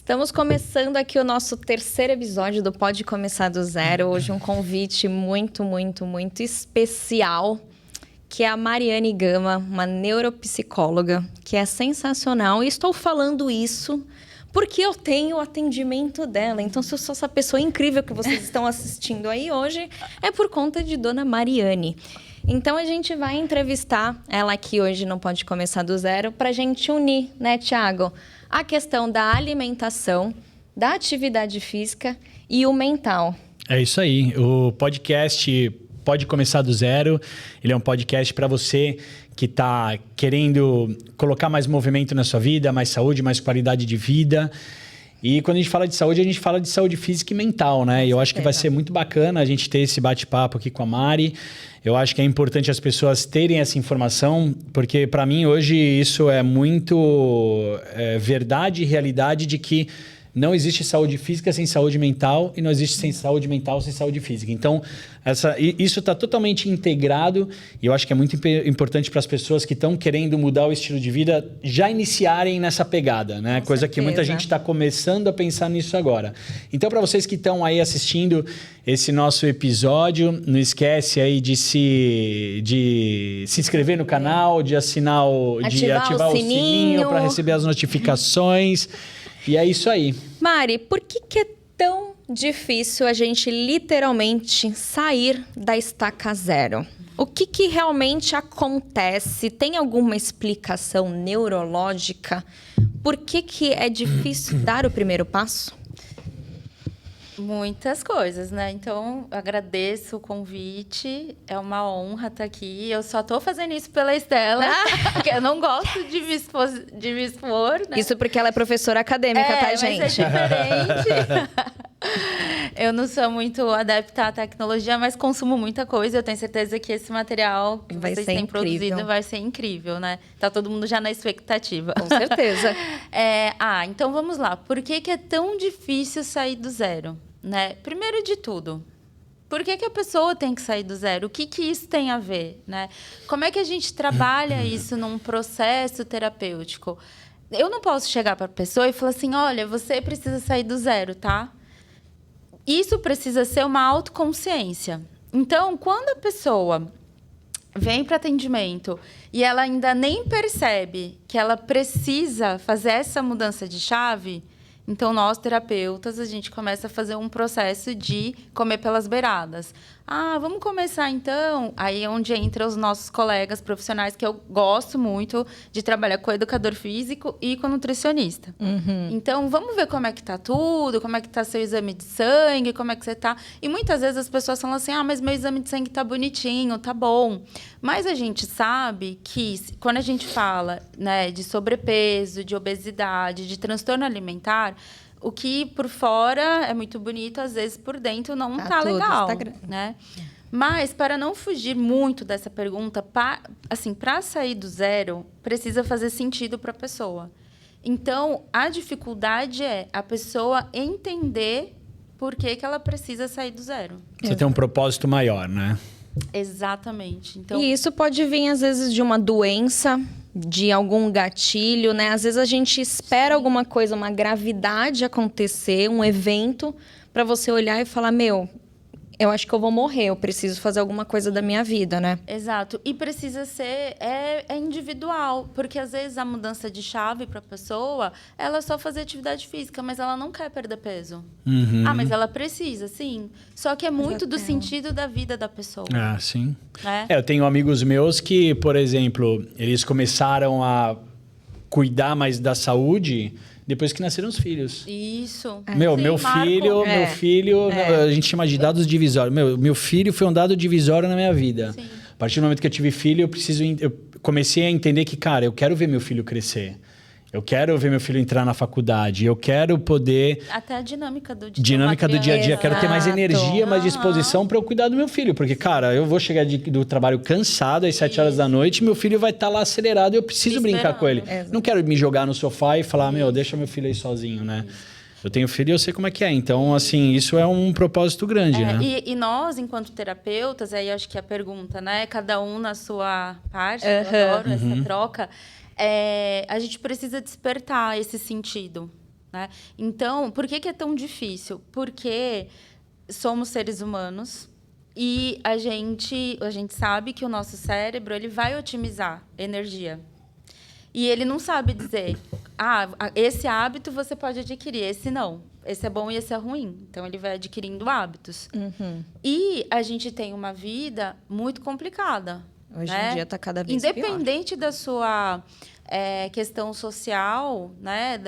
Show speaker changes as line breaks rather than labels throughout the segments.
Estamos começando aqui o nosso terceiro episódio do Pode Começar do Zero. Hoje um convite muito especial, que é a Mariane Gama, uma neuropsicóloga, que é sensacional. E estou falando isso porque eu tenho o atendimento dela. Então, se eu sou essa pessoa incrível que vocês estão assistindo aí hoje, é por conta de Dona Mariane. Então, a gente vai entrevistar ela aqui hoje no Pode Começar do Zero para a gente unir, né, Thiago? A questão da alimentação, da atividade física e o mental.
É isso aí. O podcast Pode Começar do Zero. Ele é um podcast para você que está querendo colocar mais movimento na sua vida, mais saúde, mais qualidade de vida. E quando a gente fala de saúde, a gente fala de saúde física e mental, né? E eu acho que vai ser muito bacana a gente ter esse bate-papo aqui com a Mari. Eu acho que é importante as pessoas terem essa informação, porque para mim hoje isso é muito verdade e realidade de que não existe saúde física sem saúde mental e não existe sem saúde mental sem saúde física. Então, isso está totalmente integrado e eu acho que é muito importante para as pessoas que estão querendo mudar o estilo de vida já iniciarem nessa pegada, né? Coisa que muita gente está começando a pensar nisso agora. Então, para vocês que estão aí assistindo esse nosso episódio, não esquece aí de se inscrever no canal, de ativar o sininho para receber as notificações. E é isso aí.
Mari, por que é tão difícil a gente literalmente sair da estaca zero? O que realmente acontece? Tem alguma explicação neurológica? Por que é difícil dar o primeiro passo?
Muitas coisas, né? Então, agradeço o convite. É uma honra estar aqui. Eu só estou fazendo isso pela Estela, porque eu não gosto de me expor, né?
Isso porque ela é professora acadêmica, tá, gente?
Mas é diferente. Eu não sou muito adepta à tecnologia, mas consumo muita coisa. Eu tenho certeza que esse material que vocês têm produzido vai ser incrível, né? Tá todo mundo já na expectativa.
Com certeza.
Então vamos lá. Por que é tão difícil sair do zero? Né? Primeiro de tudo, por que a pessoa tem que sair do zero? O que isso tem a ver? Né? Como é que a gente trabalha isso num processo terapêutico? Eu não posso chegar para a pessoa e falar assim, olha, você precisa sair do zero, tá? Isso precisa ser uma autoconsciência. Então, quando a pessoa vem para atendimento e ela ainda nem percebe que ela precisa fazer essa mudança de chave, então, nós, terapeutas, a gente começa a fazer um processo de comer pelas beiradas. Vamos começar, então? Aí é onde entram os nossos colegas profissionais, que eu gosto muito de trabalhar com o educador físico e com o nutricionista.
Uhum.
Então, vamos ver como é que tá tudo, como é que tá seu exame de sangue, como é que você tá. E muitas vezes as pessoas falam assim, mas meu exame de sangue tá bonitinho, tá bom. Mas a gente sabe que quando a gente fala, né, de sobrepeso, de obesidade, de transtorno alimentar, o que por fora é muito bonito, às vezes por dentro não tá legal, né? Mas, para não fugir muito dessa pergunta, para sair do zero, precisa fazer sentido para a pessoa. Então, a dificuldade é a pessoa entender por que ela precisa sair do zero.
Você tem um propósito maior, né?
Exatamente. Então,
E isso pode vir, às vezes, de uma doença, de algum gatilho, né? Às vezes a gente espera alguma coisa, uma gravidade acontecer, um evento, para você olhar e falar, eu acho que eu vou morrer, eu preciso fazer alguma coisa da minha vida, né?
Exato. E precisa ser individual, porque às vezes a mudança de chave para a pessoa, ela só fazer atividade física, mas ela não quer perder peso.
Uhum.
Mas ela precisa, sim. Só que é muito do sentido da vida da pessoa.
Sim.
Né?
Eu tenho amigos meus que, por exemplo, eles começaram a cuidar mais da saúde depois que nasceram os filhos.
Isso.
Meu filho, a gente chama de dados divisórios. Meu filho foi um dado divisório na minha vida.
Sim.
A partir do momento que eu tive filho, eu comecei a entender que, cara, eu quero ver meu filho crescer. Eu quero ver meu filho entrar na faculdade. Eu quero poder...
Até a dinâmica do
dia a dia. Quero ter mais energia, mais disposição para eu cuidar do meu filho. Porque, cara, eu vou chegar do trabalho cansado às 7 horas da noite, meu filho vai estar lá acelerado e eu preciso brincar com ele. Não quero me jogar no sofá e falar, deixa meu filho aí sozinho, né? Eu tenho filho e eu sei como é que é. Então, assim, isso é um propósito grande, né?
E nós, enquanto terapeutas, aí acho que a pergunta, né? Cada um na sua parte, eu adoro essa troca. A gente precisa despertar esse sentido. né? Então, por que é tão difícil? Porque somos seres humanos e a gente sabe que o nosso cérebro ele vai otimizar energia. E ele não sabe dizer, esse hábito você pode adquirir, esse não. Esse é bom e esse é ruim. Então, ele vai adquirindo hábitos. E a gente tem uma vida muito complicada.
Hoje
né?
em dia está cada vez pior.
Independente da sua questão social, né?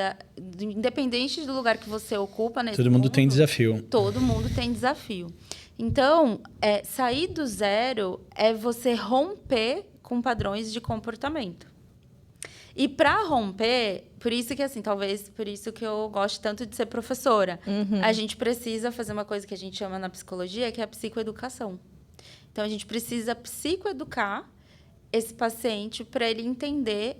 Independente do lugar que você ocupa nesse
Todo mundo tem desafio.
Todo mundo tem desafio. Então, sair do zero é você romper com padrões de comportamento. E para romper, por isso que assim, talvez por isso que eu gosto tanto de ser professora, a gente precisa fazer uma coisa que a gente chama na psicologia, que é a psicoeducação. Então a gente precisa psicoeducar esse paciente para ele entender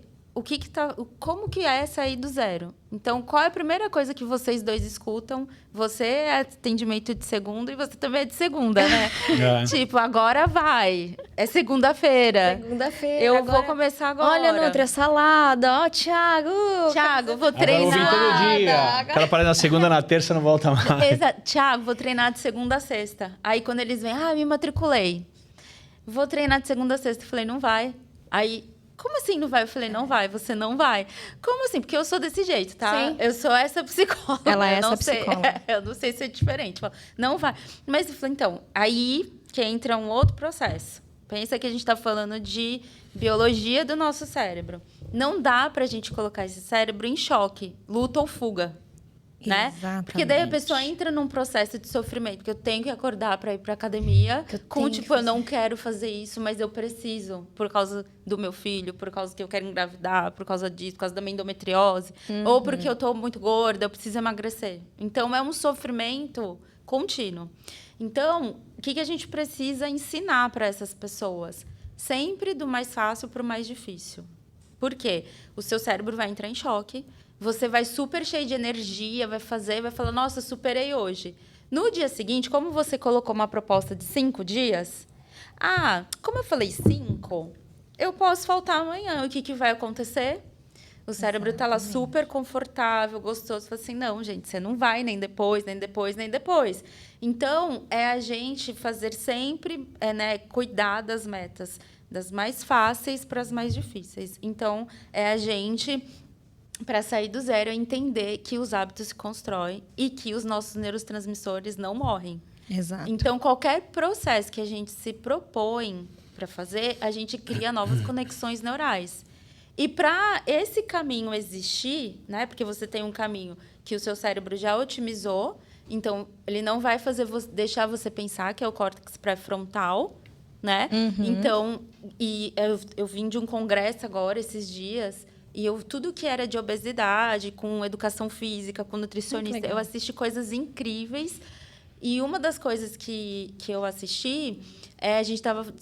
como que é sair do zero. Então, qual é a primeira coisa que vocês dois escutam? Você é atendimento de segunda e você também é de segunda, né? Tipo, agora vai. É segunda-feira.
Segunda-feira.
Eu vou começar agora.
Olha, Nutri, a salada. Ó, Thiago.
Thiago, vou
Agora eu vou vir
treinar.
todo dia. O cara para na segunda, na terça, não volta mais.
Thiago, vou treinar de segunda a sexta. Aí, quando eles vêm, me matriculei. Vou treinar de segunda a sexta. Eu falei, não vai. Aí... Como assim não vai? Eu falei, não vai, você não vai. Como assim? Porque eu sou desse jeito, tá?
Sim.
Eu sou essa psicóloga.
Ela é essa psicóloga.
Eu não sei se é diferente. Não vai. Mas eu falei, então, aí que entra um outro processo. Pensa que a gente está falando de biologia do nosso cérebro. Não dá para a gente colocar esse cérebro em choque, luta ou fuga. Né?
Exatamente.
Porque daí a pessoa entra num processo de sofrimento, porque eu tenho que acordar para ir para academia, eu não quero fazer isso, mas eu preciso, por causa do meu filho, por causa que eu quero engravidar, por causa disso, por causa da minha endometriose, ou porque eu estou muito gorda, eu preciso emagrecer. Então, é um sofrimento contínuo. Então, o que a gente precisa ensinar para essas pessoas? Sempre do mais fácil para o mais difícil. Por quê? O seu cérebro vai entrar em choque, você vai super cheio de energia, vai falar, nossa, superei hoje. No dia seguinte, como você colocou uma proposta de 5 dias, como eu falei 5, eu posso faltar amanhã. O que vai acontecer? O cérebro está lá super confortável, gostoso. Fala assim, não, gente, você não vai nem depois, nem depois, nem depois. Então, é a gente fazer sempre, cuidar das metas, das mais fáceis para as mais difíceis. Então, é a gente... Para sair do zero, é entender que os hábitos se constroem e que os nossos neurotransmissores não morrem.
Exato.
Então, qualquer processo que a gente se propõe para fazer, a gente cria novas conexões neurais. E para esse caminho existir, né, porque você tem um caminho que o seu cérebro já otimizou, então ele não vai deixar você pensar, que é o córtex pré-frontal, né? Então, eu vim de um congresso agora, esses dias... E tudo que era de obesidade, com educação física, com nutricionista, eu assisti coisas incríveis. E uma das coisas que eu assisti,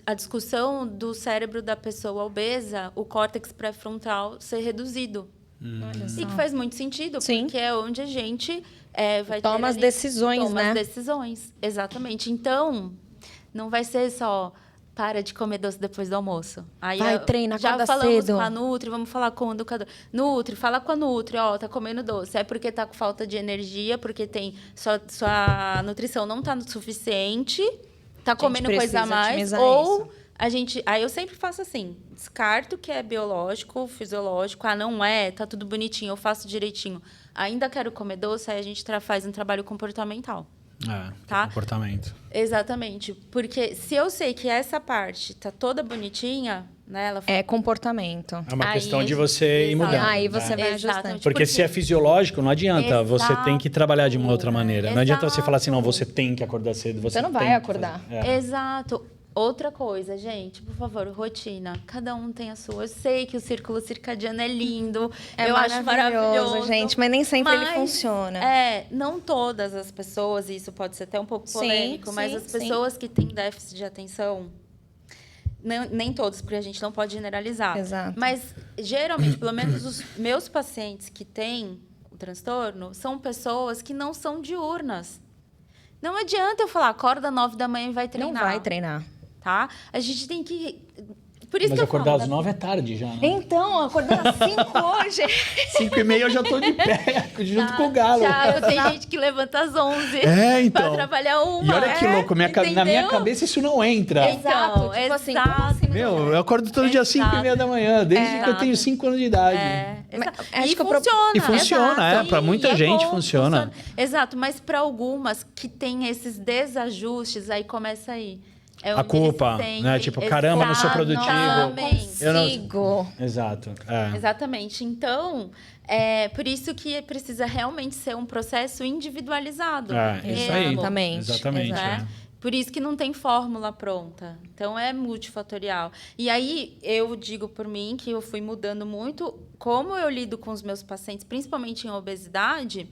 a discussão do cérebro da pessoa obesa, o córtex pré-frontal ser reduzido. E que faz muito sentido,
Sim.
porque é onde a gente vai
toma as decisões, né?
Toma as decisões, exatamente. Então, não vai ser só... Para de comer doce depois do almoço. Aí
treina, acorda
já falamos
cedo.
com a Nutri, vamos falar com o educador. Nutri, fala com a Nutri, tá comendo doce. É porque tá com falta de energia, porque sua nutrição não tá no suficiente, tá comendo coisa a mais. Ou aí eu sempre faço assim, descarto que é biológico, fisiológico, não é, tá tudo bonitinho, eu faço direitinho. Ainda quero comer doce, aí a gente faz um trabalho comportamental. Tá?
Comportamento.
Exatamente. Porque se eu sei que essa parte tá toda bonitinha, né?
É comportamento.
É uma questão de você ir mudando.
Aí você vai ajustando.
Porque se é fisiológico, não adianta. Você tem que trabalhar de uma outra maneira. Não adianta você falar assim, não, você tem que acordar cedo. Você
não vai acordar.
Exato. Outra coisa, gente, por favor, rotina. Cada um tem a sua. Eu sei que o círculo circadiano é lindo. Eu acho maravilhoso,
gente, mas nem sempre ele funciona.
Não todas as pessoas, e isso pode ser até um pouco polêmico, mas as pessoas que têm déficit de atenção, nem todos, porque a gente não pode generalizar.
Exato.
Mas, geralmente, pelo menos os meus pacientes que têm o transtorno, são pessoas que não são diurnas. Não adianta eu falar, acorda 9 da manhã e vai treinar.
Não vai treinar.
Tá? A gente tem que Por isso
Mas
que eu
acordar
falo,
às
né?
9 é tarde já, né?
Então, acordar às 5 hoje.
5h30 eu já tô de pé, junto com o galo.
Thiago, tem gente que levanta às 11
É, então.
pra trabalhar uma.
E olha que louco, na minha
entendeu?
cabeça isso não entra.
Exato, tipo assim, como
exato.
assim?
Meu, eu acordo todo dia às 5h30 da manhã, desde que eu tenho 5 anos de idade.
Acho
E
que
funciona.
E funciona,
exato.
pra muita
E
gente
bom,
funciona.
Exato, mas para algumas que tem esses desajustes, aí começa aí. É
A
onde
culpa,
eles sentem-
né? Tipo, caramba, não sou produtivo.
Exatamente.
Eu não-
Consigo.
Exato. É.
Exatamente. Então, é por isso que precisa realmente ser um processo individualizado.
É, isso aí.
Exatamente.
Exatamente.
Né? Por isso que não tem fórmula pronta. Então, é multifatorial. E aí, eu digo por mim que eu fui mudando muito como eu lido com os meus pacientes, principalmente em obesidade,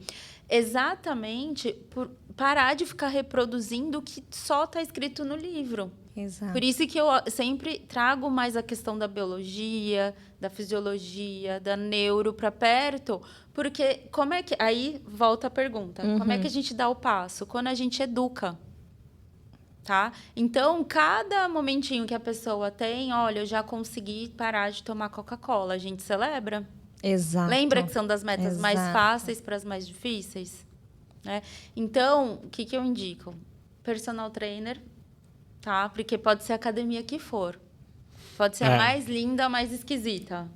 exatamente por parar de ficar reproduzindo o que só está escrito no livro.
Exato.
Por isso que eu sempre trago mais a questão da biologia, da fisiologia, da neuro para perto, porque como é que... Aí volta a pergunta. Como é que a gente dá o passo? Quando a gente educa. Tá? Então, cada momentinho que a pessoa tem, olha, eu já consegui parar de tomar Coca-Cola, a gente celebra.
Exato.
Lembra que são das metas mais
Exato.
fáceis para as mais difíceis? Né? Então, o que eu indico? Personal trainer, tá? Porque pode ser a academia que for. Pode ser a mais linda, a mais esquisita.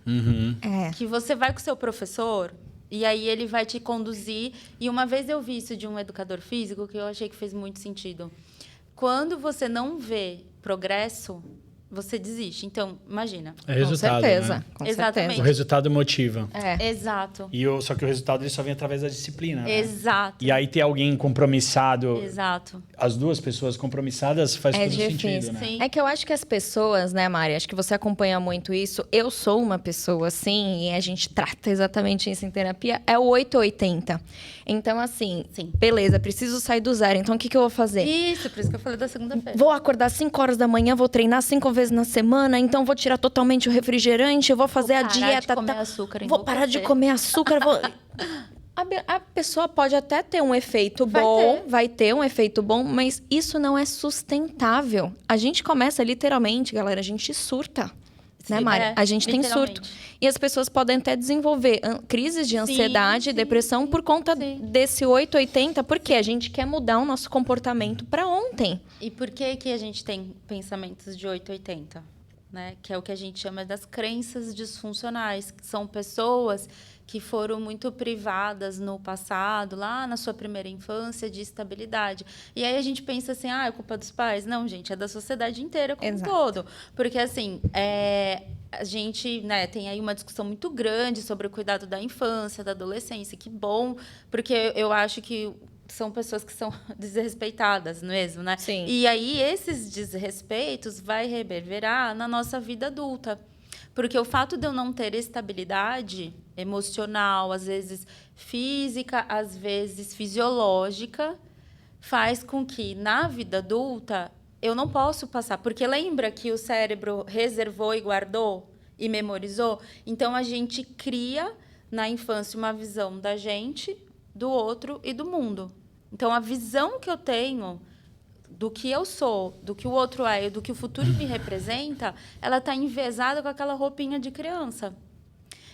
Uhum.
É.
Que você vai com o seu professor e aí ele vai te conduzir. E uma vez eu vi isso de um educador físico que eu achei que fez muito sentido. Quando você não vê progresso, você desiste. Então, imagina.
É resultado,
com certeza.
né?
Com
Exatamente.
certeza.
O resultado motiva.
É.
Exato.
Só que o resultado ele só vem através da disciplina, né?
Exato.
E aí ter alguém compromissado,
Exato.
as duas pessoas compromissadas faz todo
difícil.
sentido, né?
Sim.
É que eu acho que as pessoas, né, Mari? Acho que você acompanha muito isso. Eu sou uma pessoa assim, e a gente trata exatamente isso em terapia. É o 880. Então, assim,
Sim.
beleza, preciso sair do zero. Então, o que eu vou fazer?
Isso, por isso que eu falei da segunda-feira.
Vou acordar 5 horas da manhã, vou treinar 5 vezes na semana, então vou tirar totalmente o refrigerante, eu vou fazer a
parar de
dieta.
comer açúcar,
vou parar de comer açúcar. A pessoa pode até ter um efeito bom, vai ter um efeito bom, mas isso não é sustentável. A gente começa literalmente, galera, a gente surta. Né, Mari? A gente tem surto. E as pessoas podem até desenvolver crises de ansiedade, depressão por conta desse 880, porque a gente quer mudar o nosso comportamento para ontem.
E por que a gente tem pensamentos de 880? Né? Que é o que a gente chama das crenças disfuncionais, que são pessoas que foram muito privadas no passado, lá na sua primeira infância, de estabilidade. E aí a gente pensa assim, é culpa dos pais? Não, gente, é da sociedade inteira como um todo. Porque, assim, a gente, né, tem aí uma discussão muito grande sobre o cuidado da infância, da adolescência. Que bom, porque eu acho que são pessoas que são desrespeitadas mesmo, né?
Sim.
E aí esses desrespeitos vai reverberar na nossa vida adulta. Porque o fato de eu não ter estabilidade emocional, às vezes física, às vezes fisiológica, faz com que, na vida adulta, eu não posso passar. Porque lembra que o cérebro reservou e guardou e memorizou? Então, a gente cria, na infância, uma visão da gente, do outro e do mundo. Então, a visão que eu tenho do que eu sou, do que o outro é e do que o futuro me representa, ela está enviesada com aquela roupinha de criança.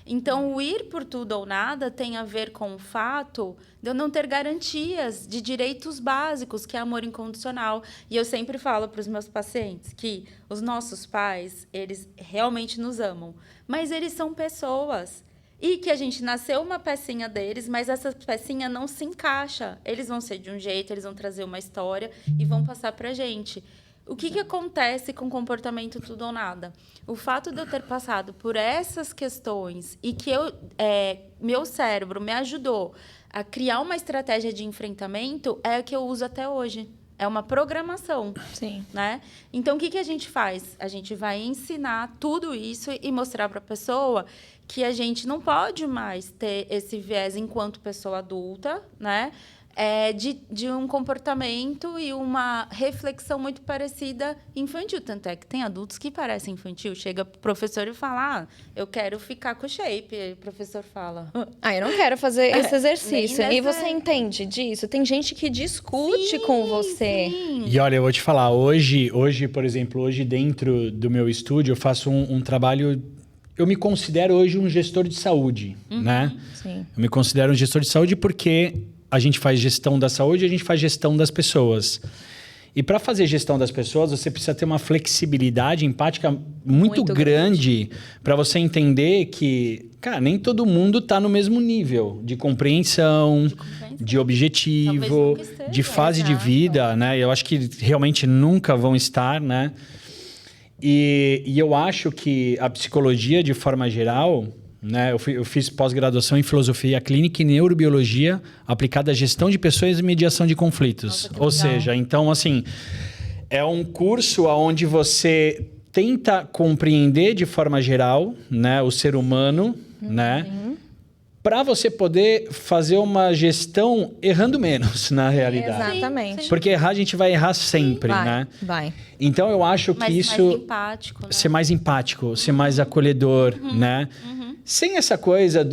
Então, o ir por tudo ou nada tem a ver com o fato de eu não ter garantias de direitos básicos, que é amor incondicional. E eu sempre falo para os meus pacientes que os nossos pais, eles realmente nos amam, mas eles são pessoas. E que a gente nasceu uma pecinha deles, mas essa pecinha não se encaixa. Eles vão ser de um jeito, eles vão trazer uma história e vão passar para a gente. O que acontece com o comportamento tudo ou nada? O fato de eu ter passado por essas questões e que meu cérebro me ajudou a criar uma estratégia de enfrentamento é a que eu uso até hoje. É uma programação.
Sim.
Né? Então, o que a gente faz? A gente vai ensinar tudo isso e mostrar para a pessoa que a gente não pode mais ter esse viés enquanto pessoa adulta, né? De um comportamento e uma reflexão muito parecida infantil. Tanto é que tem adultos que parecem infantil. Chega o professor e fala, eu quero ficar com shape. E o professor fala...
eu não quero fazer esse exercício.
nem
E você entende disso? Tem gente que discute com você.
Sim.
E olha, eu vou te falar, hoje, por exemplo, hoje dentro do meu estúdio, eu faço um trabalho... Eu me considero hoje um gestor de saúde, né?
Sim.
Eu me considero um gestor de saúde porque a gente faz gestão da saúde e a gente faz gestão das pessoas. E para fazer gestão das pessoas, você precisa ter uma flexibilidade empática muito grande para você entender que, cara, nem todo mundo está no mesmo nível de compreensão, de objetivo, de fase de vida, né? Eu acho que realmente nunca vão estar, né? E eu acho que a psicologia, de forma geral, né, eu fiz pós-graduação em filosofia clínica e neurobiologia aplicada à gestão de pessoas e mediação de conflitos.
Nossa,
ou seja, então, assim, é um curso onde você tenta compreender de forma geral, né, o ser humano, né, para você poder fazer uma gestão errando menos, na realidade.
Exatamente.
Sim.
Porque errar, a gente vai errar sempre, né?
Vai.
Então, eu acho que isso...
mais empático, né?
Ser mais empático, ser mais acolhedor, né? Sem essa coisa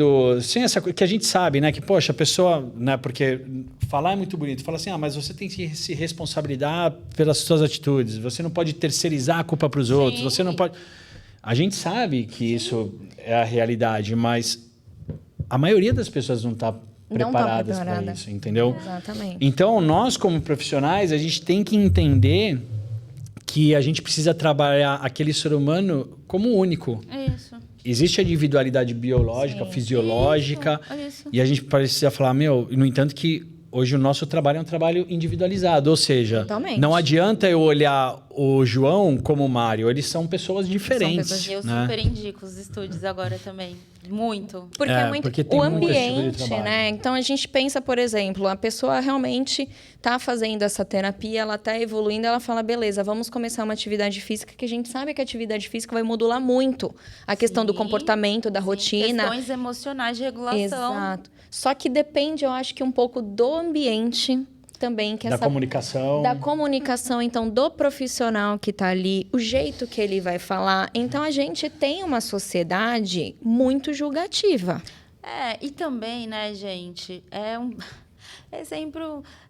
que a gente sabe, né? Que, poxa, a pessoa... né? Porque falar é muito bonito. Fala assim, mas você tem que se responsabilizar pelas suas atitudes. Você não pode terceirizar a culpa para os outros. Você não pode... A gente sabe que isso é a realidade, mas... A maioria das pessoas não está preparadas para isso, entendeu?
Exatamente.
Então, nós como profissionais, a gente tem que entender que a gente precisa trabalhar aquele ser humano como único.
Isso.
Existe a individualidade biológica, fisiológica,
Isso.
e a gente precisa falar, no entanto que hoje o nosso trabalho é um trabalho individualizado, ou seja,
Totalmente.
não adianta eu olhar o João como o Mário, eles são pessoas diferentes.
Eu
né?
super indico os estúdios agora também. Muito.
Porque é muito
porque tem
o
muito esse tipo de
ambiente,
trabalho.
né? Então a gente pensa, por exemplo, a pessoa realmente está fazendo essa terapia, ela está evoluindo, ela fala, beleza, vamos começar uma atividade física, que a gente sabe que a atividade física vai modular muito a questão do comportamento, da rotina.
Questões emocionais de regulação.
Exato. Só que depende, eu acho que um pouco do ambiente também. Que
Da comunicação.
Da comunicação, então, do profissional que está ali, o jeito que ele vai falar. Então, a gente tem uma sociedade muito julgativa.
E também, né, gente, é sempre...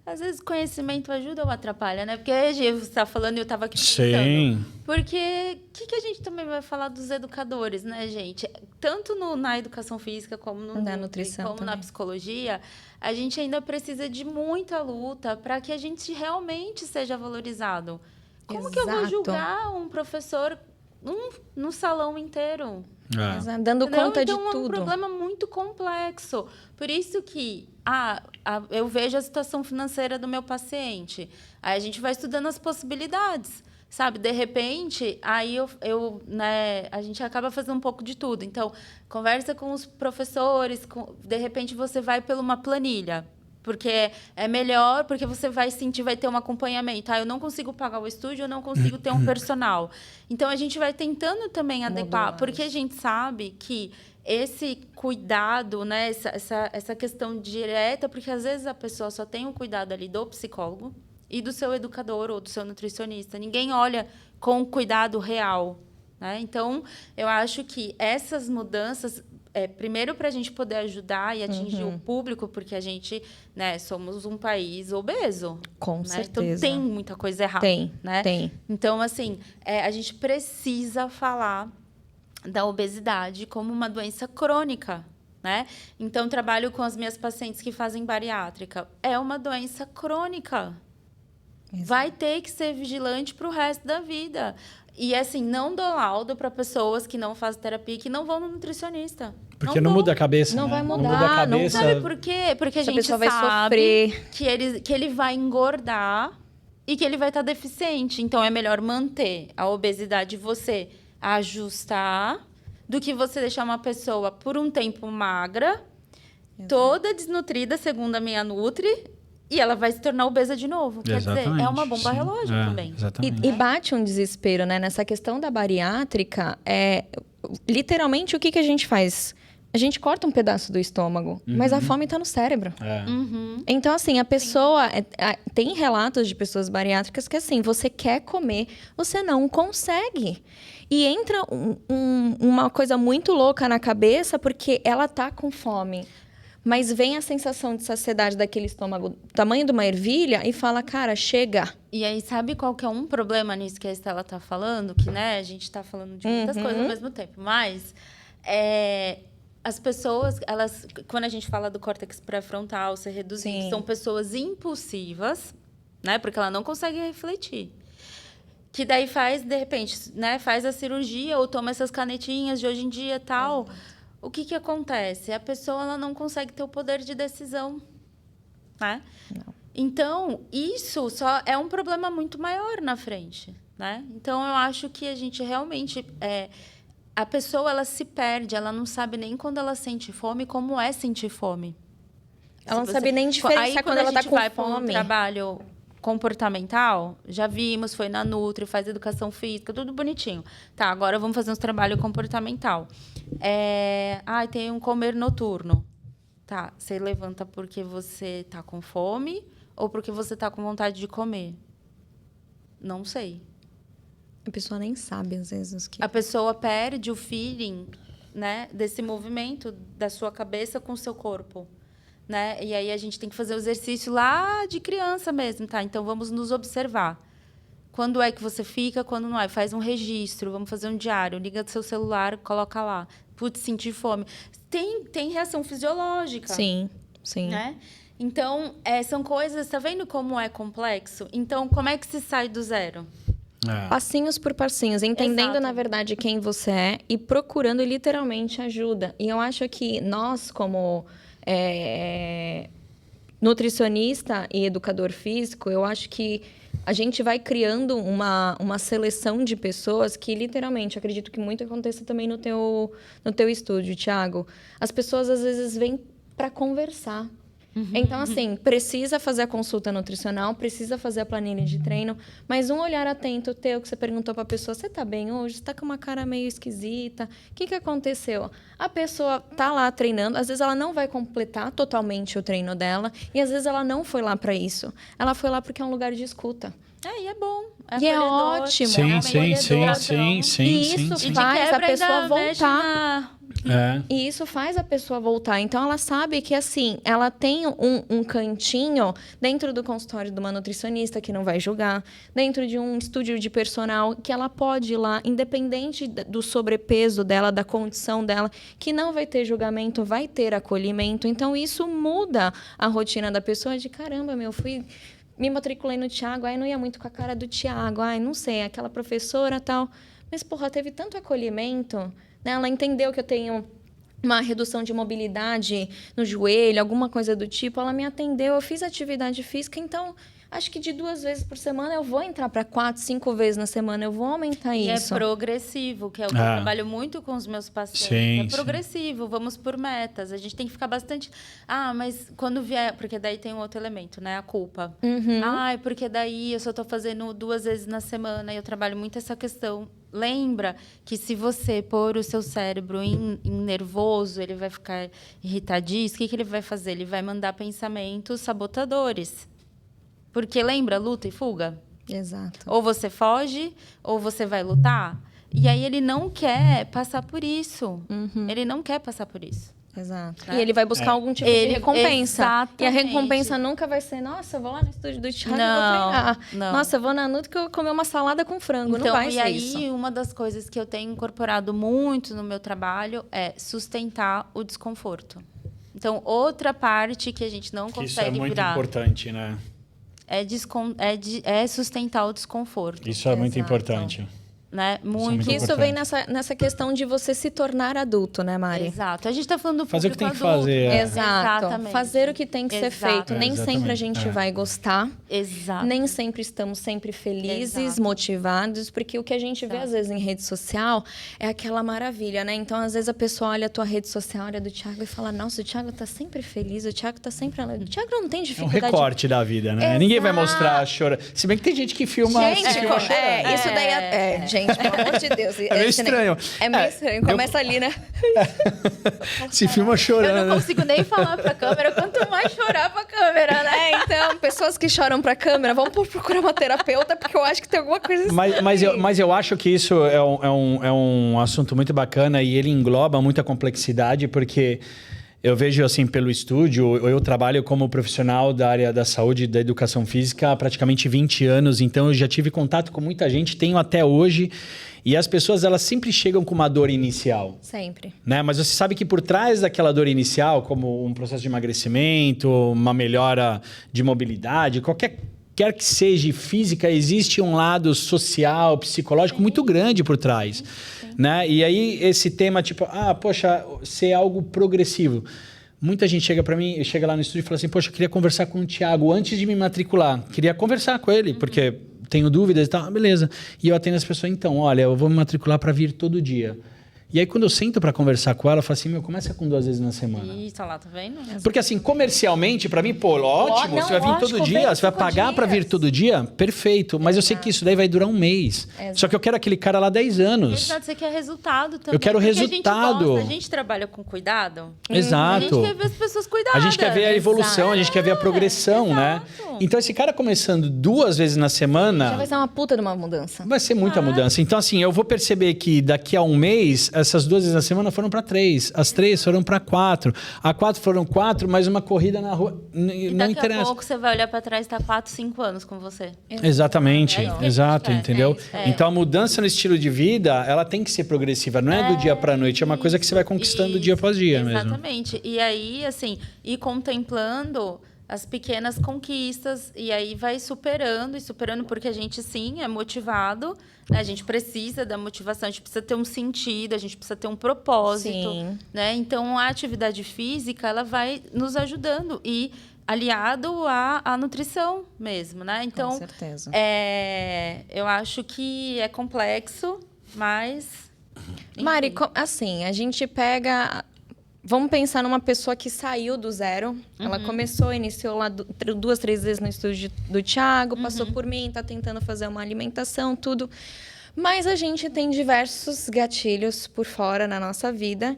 Às vezes, conhecimento ajuda ou atrapalha, né? Porque você está falando e eu estava aqui pensando.
Sim.
Porque o que a gente também vai falar dos educadores, né, gente? Tanto na educação física, como
Na nutrição
como
também.
na psicologia, a gente ainda precisa de muita luta para que a gente realmente seja valorizado. Como que eu vou
Exato.
julgar um professor no salão inteiro?
Exato. Dando conta de
então, é um
tudo.
problema muito complexo. Por isso que eu vejo a situação financeira do meu paciente. Aí a gente vai estudando as possibilidades. Sabe, de repente, aí a gente acaba fazendo um pouco de tudo. Então, conversa com os professores, de repente você vai por uma planilha. Porque é melhor, porque você vai ter um acompanhamento. Eu não consigo pagar o estúdio, eu não consigo ter um personal. Então, a gente vai tentando também adequar, porque a gente sabe que esse cuidado, né, essa questão direta, porque às vezes a pessoa só tem o cuidado ali do psicólogo e do seu educador ou do seu nutricionista. Ninguém olha com cuidado real, né? Então, eu acho que essas mudanças... primeiro, para a gente poder ajudar e atingir o público, porque a gente, né, somos um país obeso.
Com
né?
certeza.
Então, tem muita coisa errada.
Tem,
né?
tem.
Então, assim, a gente precisa falar da obesidade como uma doença crônica. Né? Então, trabalho com as minhas pacientes que fazem bariátrica. É uma doença crônica.
Exato.
Vai ter que ser vigilante para o resto da vida. E, assim, não dou laudo para pessoas que não fazem terapia, que não vão no nutricionista.
Porque não muda a cabeça,
Não
né?
vai mudar,
Não muda a
não
cabeça.
Sabe por quê? Porque a
Essa
gente
pessoa vai
sabe
sofrer.
que ele vai engordar e que ele vai estar deficiente. Então, é melhor manter a obesidade, você ajustar, do que você deixar uma pessoa por um tempo magra, toda desnutrida, segundo a minha Nutri, E ela vai se tornar obesa de novo. Quer dizer, é uma bomba relógio também.
Exatamente.
E bate um desespero, né? Nessa questão da bariátrica, literalmente, o que a gente faz? A gente corta um pedaço do estômago, mas a fome está no cérebro. Então, assim, a pessoa... tem relatos de pessoas bariátricas que, assim, você quer comer, você não consegue. E entra uma coisa muito louca na cabeça, porque ela tá com fome. Mas vem a sensação de saciedade daquele estômago, tamanho de uma ervilha, e fala, cara, chega.
E aí, sabe qual que é um problema nisso que a Estela tá falando? Que, né, a gente tá falando de muitas coisas ao mesmo tempo. Mas, as pessoas, quando a gente fala do córtex pré-frontal ser reduzido, são pessoas impulsivas, né? Porque ela não consegue refletir. Que daí faz, de repente, né, faz a cirurgia ou toma essas canetinhas de hoje em dia e tal... O que acontece? A pessoa ela não consegue ter o poder de decisão, né?
Não.
Então, isso só é um problema muito maior na frente, né? Então, eu acho que a gente realmente... a pessoa, ela se perde, ela não sabe nem quando ela sente fome, como é sentir fome.
Ela não sabe nem diferenciar quando ela tá com fome. Aí, quando a gente vai para um trabalho
comportamental, já vimos, foi na Nutri, faz educação física, tudo bonitinho. Tá, agora vamos fazer um trabalho comportamental. Tem um comer noturno. Tá, você levanta porque você tá com fome ou porque você tá com vontade de comer? Não sei.
A pessoa nem sabe, às vezes.
A pessoa perde o feeling, né, desse movimento da sua cabeça com o seu corpo. Né? E aí a gente tem que fazer o exercício lá de criança mesmo, tá? Então vamos nos observar. Quando é que você fica, quando não é? Faz um registro, vamos fazer um diário, liga do seu celular, coloca lá. Putz, sentir fome. Tem reação fisiológica.
Sim.
Né? Então, são coisas, tá vendo como é complexo? Então, como é que se sai do zero?
Passinhos por passinhos, entendendo,
Exato.
Na verdade, quem você é e procurando literalmente ajuda. E eu acho que nós, como nutricionista e educador físico, eu acho que a gente vai criando uma seleção de pessoas que, literalmente, acredito que muito aconteça também no teu estúdio, Thiago. As pessoas, às vezes, vêm para conversar. Então, assim, precisa fazer a consulta nutricional, precisa fazer a planilha de treino, mas um olhar atento teu, que você perguntou para a pessoa, você tá bem hoje? Você tá com uma cara meio esquisita? O que aconteceu? A pessoa tá lá treinando, às vezes ela não vai completar totalmente o treino dela, e às vezes ela não foi lá para isso. Ela foi lá porque é um lugar de escuta.
E é bom.
E é ótimo.
Sim.
E isso faz a pessoa voltar. E isso faz a pessoa voltar. Então, ela sabe que, assim, ela tem um cantinho dentro do consultório de uma nutricionista que não vai julgar, dentro de um estúdio de personal que ela pode ir lá, independente do sobrepeso dela, da condição dela, que não vai ter julgamento, vai ter acolhimento. Então, isso muda a rotina da pessoa de, caramba, me matriculei no Thiago, não ia muito com a cara do Thiago, não sei, aquela professora tal. Mas, porra, teve tanto acolhimento, né? Ela entendeu que eu tenho uma redução de mobilidade no joelho, alguma coisa do tipo. Ela me atendeu, eu fiz atividade física, então... Acho que de 2 vezes por semana eu vou entrar para 4, 5 vezes na semana. Eu vou aumentar isso.
E é progressivo, que é o que eu trabalho muito com os meus pacientes. É progressivo, vamos por metas. A gente tem que ficar bastante... mas quando vier... Porque daí tem um outro elemento, né? A culpa. Porque daí eu só estou fazendo 2 vezes na semana e eu trabalho muito essa questão. Lembra que se você pôr o seu cérebro em nervoso, ele vai ficar irritadíssimo. O que ele vai fazer? Ele vai mandar pensamentos sabotadores. Porque lembra, luta e fuga?
Exato.
Ou você foge, ou você vai lutar. E aí ele não quer passar por isso. Ele não quer passar por isso.
Exato. Né? E ele vai buscar algum tipo de recompensa.
Exatamente.
E a recompensa nunca vai ser, nossa, eu vou lá no estúdio do Thiago e vou treinar.
Não.
Nossa, eu vou na Nutri que eu vou comer uma salada com frango.
Então,
não vai ser isso.
E aí, uma das coisas que eu tenho incorporado muito no meu trabalho é sustentar o desconforto. Então, outra parte que a gente não consegue
virar... Isso é muito importante, né?
É sustentar o desconforto.
Isso é muito importante.
né?
Muito
Isso vem nessa questão de você se tornar adulto, né, Mari?
Exato. A gente está falando do
Fazer o que tem
público
que
adulto,
fazer.
né?
Exato.
Exatamente.
Fazer o que tem que ser feito. Nem
Exatamente.
sempre a gente vai gostar.
Exato.
Nem sempre estamos sempre felizes,
Exato.
motivados, porque o que a gente vê às vezes em rede social é aquela maravilha, né? Então, às vezes a pessoa olha a tua rede social, olha do Thiago e fala: "Nossa, o Thiago tá sempre feliz, o Thiago tá sempre alegre. O Thiago não tem
É um
dificuldade".
recorte da vida, né?
Exato.
Ninguém vai mostrar chorando. Se bem que tem gente que filma,
Gente,
se filma chorando.
isso daí gente, pelo amor de Deus.
É meio estranho.
É meio estranho. Começa ali, né?
Se filma
Eu
chorando.
não consigo nem falar pra câmera, quanto mais chorar pra câmera, né?
Então, pessoas que choram pra câmera, vamos procurar uma terapeuta, porque eu acho que tem alguma coisa assim.
Mas eu acho que isso é um assunto muito bacana e ele engloba muita complexidade, porque eu vejo, assim, pelo estúdio, eu trabalho como profissional da área da saúde e da educação física há praticamente 20 anos, então eu já tive contato com muita gente, tenho até hoje, e as pessoas, elas sempre chegam com uma dor inicial.
Sempre.
Né? Mas você sabe que por trás daquela dor inicial, como um processo de emagrecimento, uma melhora de mobilidade, qualquer que seja física, existe um lado social, psicológico muito grande por trás. Né? E aí esse tema, tipo, poxa, ser algo progressivo. Muita gente chega para mim, chega lá no estúdio e fala assim: poxa, eu queria conversar com o Thiago antes de me matricular. Queria conversar com ele, porque tenho dúvidas e tal. Beleza. E eu atendo as pessoas: então, olha, eu vou me matricular para vir todo dia. E aí, quando eu sento para conversar com ela, eu falo assim: começa com 2 vezes na semana.
Isso, lá, tá vendo?
Porque assim, comercialmente, para mim, ótimo, você vai vir todo dia, você vai pagar para vir todo dia, perfeito. Mas eu sei que isso daí vai durar um mês. Só que eu quero aquele cara lá 10 anos.
Exato, você quer resultado também.
Eu quero
porque
resultado.
A gente trabalha com cuidado.
Exato.
A gente quer ver as pessoas cuidadas.
A gente quer ver a evolução, a gente quer ver a progressão, né? Então, esse cara começando 2 vezes na semana...
Já vai ser uma puta de uma mudança.
Vai ser muita mudança. Então, assim, eu vou perceber que daqui a um mês, essas 2 vezes na semana foram para 3. As 3 foram para 4. A 4 foram 4, mais uma corrida na rua.
E
não
daqui
interessa.
a pouco você vai olhar para trás e tá 4, 5 anos com você.
Exatamente,
É isso que a gente
exato,
quer.
entendeu?
É isso.
Então, a mudança no estilo de vida, ela tem que ser progressiva. Não é do dia para noite, é uma coisa que você vai conquistando dia após dia mesmo.
Exatamente. E aí, assim, ir contemplando as pequenas conquistas e aí vai superando e superando, porque a gente, sim, é motivado, né? A gente precisa da motivação, a gente precisa ter um sentido, a gente precisa ter um propósito,
Sim.
né? Então, a atividade física, ela vai nos ajudando e aliado à nutrição mesmo, né? Então,
Com certeza.
eu acho que é complexo, mas...
Mari, assim, a gente pega... Vamos pensar numa pessoa que saiu do zero. Ela começou, iniciou lá 2, 3 vezes no estúdio do Thiago, passou por mim, tá tentando fazer uma alimentação, tudo. Mas a gente tem diversos gatilhos por fora na nossa vida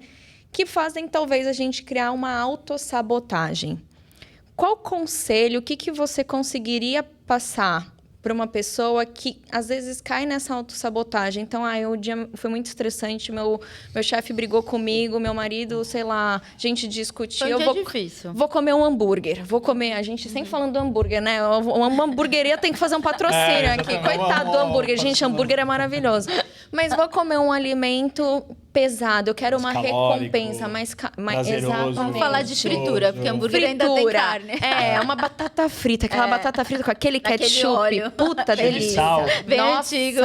que fazem talvez a gente criar uma autossabotagem. Qual conselho, o que você conseguiria passar para uma pessoa que às vezes cai nessa autossabotagem? Então, o dia foi muito estressante, meu chefe brigou comigo, meu marido, sei lá, a gente discutiu.
Foi um dia difícil.
Vou comer um hambúrguer, a gente sempre falando do hambúrguer, né? Uma hamburgueria tem que fazer um patrocínio aqui. Coitado do hambúrguer, gente, hambúrguer é maravilhoso. Mas vou comer um alimento pesado, eu quero uma
calórico,
recompensa mais
prazeroso.
exatamente.
Vamos falar de fritura, porque hambúrguer ainda tem carne.
Uma batata frita, aquela batata frita com aquele ketchup.
óleo.
Puta
Cheio de
delícia.
sal.
Bem
Nossa,
antigo.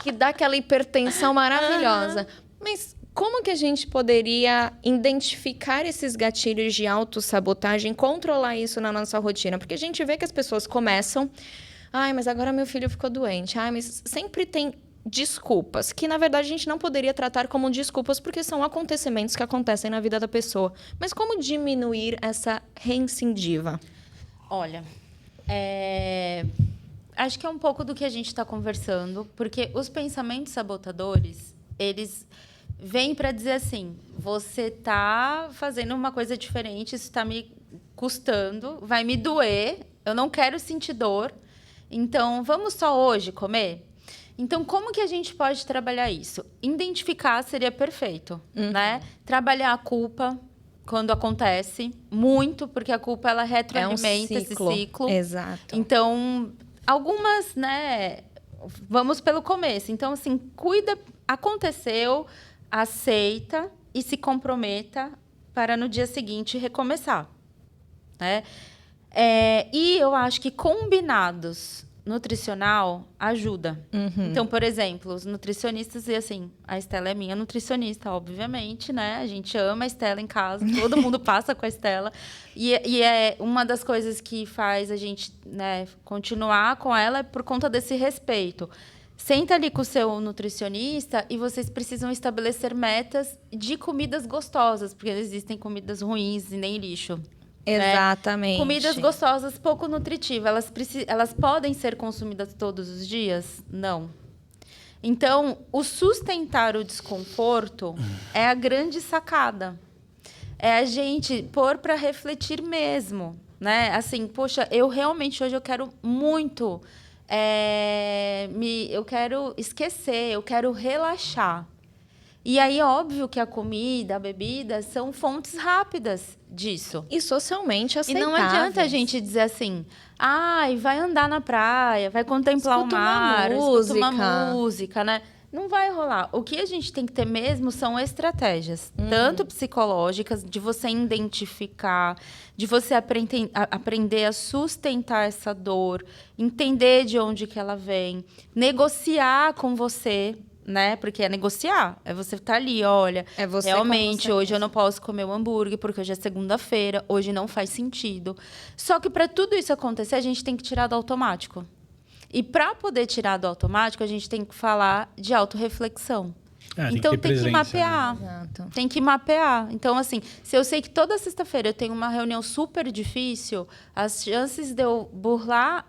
que dá aquela hipertensão maravilhosa. Mas como que a gente poderia identificar esses gatilhos de autossabotagem, controlar isso na nossa rotina? Porque a gente vê que as pessoas começam... mas agora meu filho ficou doente. Mas sempre tem desculpas, que na verdade a gente não poderia tratar como desculpas, porque são acontecimentos que acontecem na vida da pessoa. Mas como diminuir essa reincindiva?
Olha, acho que é um pouco do que a gente está conversando, porque os pensamentos sabotadores, eles vêm para dizer assim: você está fazendo uma coisa diferente, isso está me custando, vai me doer, eu não quero sentir dor, então vamos só hoje comer? Então, como que a gente pode trabalhar isso? Identificar seria perfeito, né? Trabalhar a culpa quando acontece, muito, porque a culpa, ela retroalimenta esse ciclo.
Exato.
Então, algumas, né? Vamos pelo começo. Então, assim, cuida, aconteceu, aceita e se comprometa para no dia seguinte recomeçar, né? E eu acho que combinados nutricional ajuda. Então, por exemplo, os nutricionistas, e assim, a Estela é minha nutricionista, obviamente, né? A gente ama a Estela em casa, todo mundo passa com a Estela. E é uma das coisas que faz a gente, né, continuar com ela é por conta desse respeito. Senta ali com o seu nutricionista e vocês precisam estabelecer metas de comidas gostosas, porque existem comidas ruins e nem lixo.
Exatamente.
Comidas gostosas, pouco nutritivas, elas podem ser consumidas todos os dias? Não. Então, o sustentar o desconforto é a grande sacada. É a gente pôr para refletir mesmo, né? Assim, poxa, eu realmente hoje eu quero muito, eu quero esquecer, eu quero relaxar. E aí, óbvio que a comida, a bebida são fontes rápidas disso.
E socialmente aceitáveis.
E não adianta a gente dizer assim, vai andar na praia, vai contemplar
Escuta
o mar, escuta uma
música.
música, né? Não vai rolar. O que a gente tem que ter mesmo são estratégias, tanto psicológicas, de você identificar, de você aprender a sustentar essa dor, entender de onde que ela vem, negociar com você, né? Porque é negociar. É você estar ali, olha,
É você
realmente,
com você
hoje eu
mesmo.
não posso comer o hambúrguer porque hoje é segunda-feira, hoje não faz sentido. Só que para tudo isso acontecer, a gente tem que tirar do automático. E para poder tirar do automático, a gente tem que falar de autorreflexão. Então, tem que mapear.
Né? Exato.
Tem que mapear. Então, assim, se eu sei que toda sexta-feira eu tenho uma reunião super difícil, as chances de eu burlar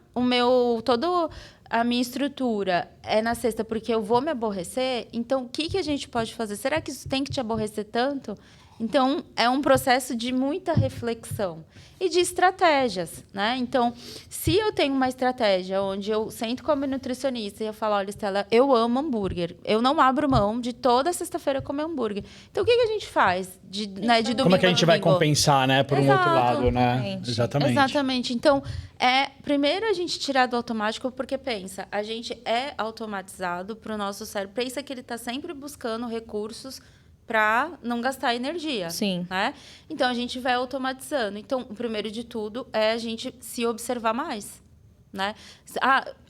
toda a minha estrutura é na sexta porque eu vou me aborrecer. Então, o que a gente pode fazer? Será que isso tem que te aborrecer tanto? Então, é um processo de muita reflexão e de estratégias, né? Então, se eu tenho uma estratégia onde eu sento com a minha nutricionista e eu falo, olha, Estela, eu amo hambúrguer. Eu não abro mão de toda sexta-feira comer hambúrguer. Então, o que a gente faz de domingo
Como é que a gente vai
domingo?
compensar, né? Por um outro
Exato.
lado, né?
Exatamente.
Exatamente.
Exatamente. Então, primeiro a gente tirar do automático, porque pensa, a gente é automatizado para o nosso cérebro. Pensa que ele está sempre buscando recursos para não gastar energia.
Sim.
Né? Então, a gente vai automatizando. Então, o primeiro de tudo é a gente se observar mais. Né?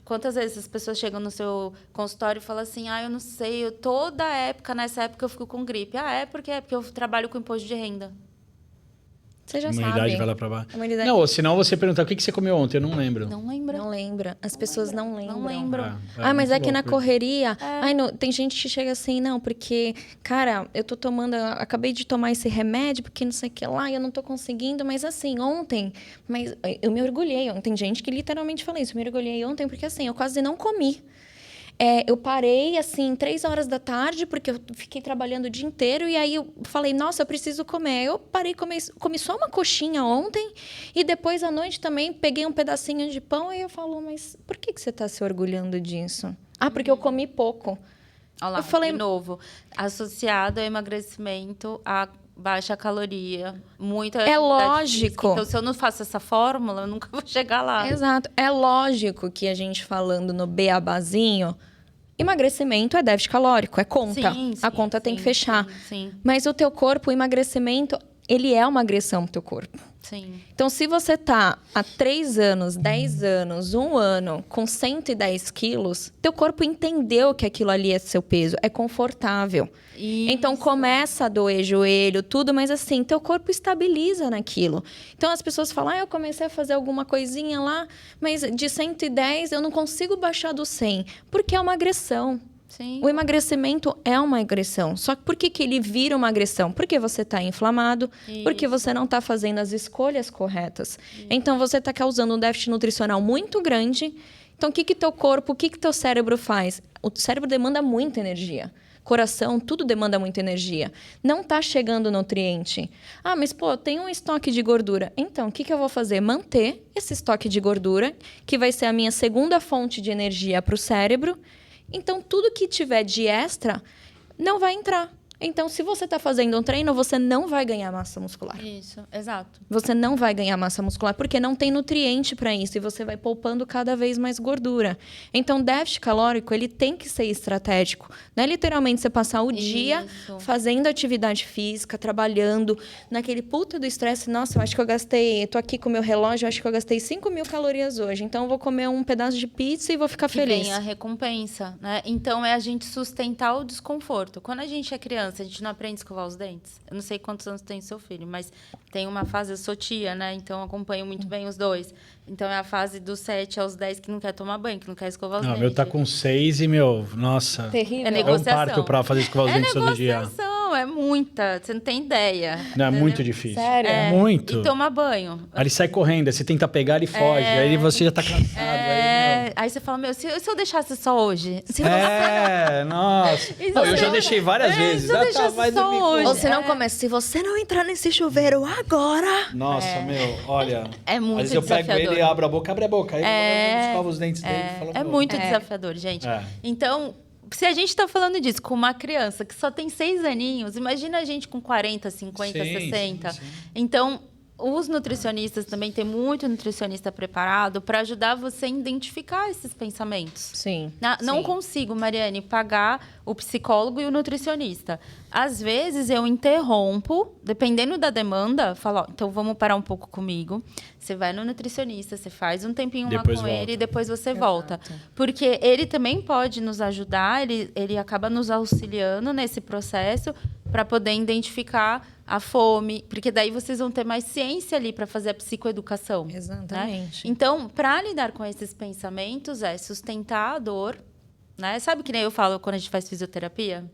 Quantas vezes as pessoas chegam no seu consultório e falam assim, eu não sei, nessa época eu fico com gripe. É porque eu trabalho com imposto de renda.
Você já
A imunidade
sabe.
vai lá pra baixo.
A imunidade-
Não, ou senão você perguntar o que você comeu ontem, eu não lembro.
Não lembra.
Não lembra. As pessoas não lembram.
Não lembram.
Mas é que na
louco.
correria... tem gente que chega assim, não, porque... Cara, eu tô tomando... Acabei de tomar esse remédio, porque não sei o que lá, e eu não tô conseguindo. Mas assim, ontem... Mas eu me orgulhei. Tem gente que literalmente fala isso. Eu me orgulhei ontem, porque assim, eu quase não comi. Eu parei, assim, 3 horas da tarde, porque eu fiquei trabalhando o dia inteiro. E aí, eu falei, nossa, eu preciso comer. Eu parei, comi só uma coxinha ontem. E depois, à noite, também, peguei um pedacinho de pão. E eu falo, mas por que você está se orgulhando disso? Porque eu comi pouco.
Olha lá,
Eu falei-
de novo, associado ao emagrecimento, a baixa caloria, muita atividade
lógico.
física. Então, se eu não faço essa fórmula, eu nunca vou chegar lá.
Exato. É lógico que a gente falando no beabazinho, emagrecimento é déficit calórico, é conta.
Sim,
A conta tem que fechar.
Sim.
Mas o teu corpo, o emagrecimento, ele é uma agressão pro teu corpo.
Sim.
Então, se você tá há 3 anos, 10 anos, 1 ano, com 110 quilos, teu corpo entendeu que aquilo ali é seu peso, é confortável. Então, começa a doer joelho, tudo, mas assim, teu corpo estabiliza naquilo. Então, as pessoas falam, eu comecei a fazer alguma coisinha lá, mas de 110 eu não consigo baixar do 100, porque é uma agressão.
Sim.
O emagrecimento é uma agressão. Só que por que ele vira uma agressão? Porque você está inflamado, porque você não está fazendo as escolhas corretas. Então, você está causando um déficit nutricional muito grande. Então, o que teu corpo, o que teu cérebro faz? O cérebro demanda muita energia. Coração, tudo demanda muita energia. Não está chegando nutriente. Mas, tem um estoque de gordura. Então, o que eu vou fazer? Manter esse estoque de gordura, que vai ser a minha segunda fonte de energia para o cérebro. Então, tudo que tiver de extra não vai entrar. Então, se você está fazendo um treino, você não vai ganhar massa muscular.
Isso, exato.
Você não vai ganhar massa muscular porque não tem nutriente para isso e você vai poupando cada vez mais gordura. Então, déficit calórico, ele tem que ser estratégico. Não é literalmente você passar o dia fazendo atividade física, trabalhando, naquele puta do estresse. Nossa, eu acho que eu gastei, tô aqui com o meu relógio, eu acho que eu gastei 5.000 calorias hoje. Então, eu vou comer um pedaço de pizza e vou ficar feliz.
Vem a recompensa, né? Então, é a gente sustentar o desconforto. Quando a gente é criança, a gente não aprende a escovar os dentes. Eu não sei quantos anos tem seu filho, mas tem uma fase, eu sou tia, né? Então, eu acompanho muito bem os dois. Então, é a fase dos 7 aos 10 que não quer tomar banho, que não quer escovar os
Não,
dentes.
meu tá com 6 e, nossa...
Terrível.
É
É um
negociação.
parto pra fazer escovar os dentes todo dia.
Negociação, é muita. Você não tem ideia.
Não, é
entendeu?
muito difícil.
Sério?
É muito.
E tomar banho.
Aí ele sai correndo, aí você tenta pegar, ele foge. Aí você já tá cansado.
Aí você fala, se eu deixasse só hoje? Se eu
Nossa.
E se
Não, eu já
eu-
deixei várias vezes.
se eu deixasse
vai
só
dormir
hoje?
Ou se não começa, se você não entrar nesse chuveiro agora...
Nossa, meu, olha.
É muito
às vezes eu pego
desafiador.
ele e abro a boca, abre a boca. Aí eu escovo os dentes dele e falo,
É
"Meu,
muito desafiador, gente.
É.
Então, se a gente está falando disso com uma criança que só tem 6 aninhos, imagina a gente com 40, 50,
Sim,
60.
sim.
Então, os nutricionistas também tem muito nutricionista preparado para ajudar você a identificar esses pensamentos.
Sim.
Não
sim.
consigo, Mariane, pagar o psicólogo e o nutricionista. Às vezes eu interrompo, dependendo da demanda, falo, ó, então vamos parar um pouco comigo. Você vai no nutricionista, você faz um tempinho lá
Depois
com
volta.
ele e depois você volta. Porque ele também pode nos ajudar, ele acaba nos auxiliando nesse processo para poder identificar a fome, porque daí vocês vão ter mais ciência ali para fazer a psicoeducação. né?
Exatamente.
Então, para lidar com esses pensamentos, é sustentar a dor, né? Sabe que nem eu falo quando a gente faz fisioterapia?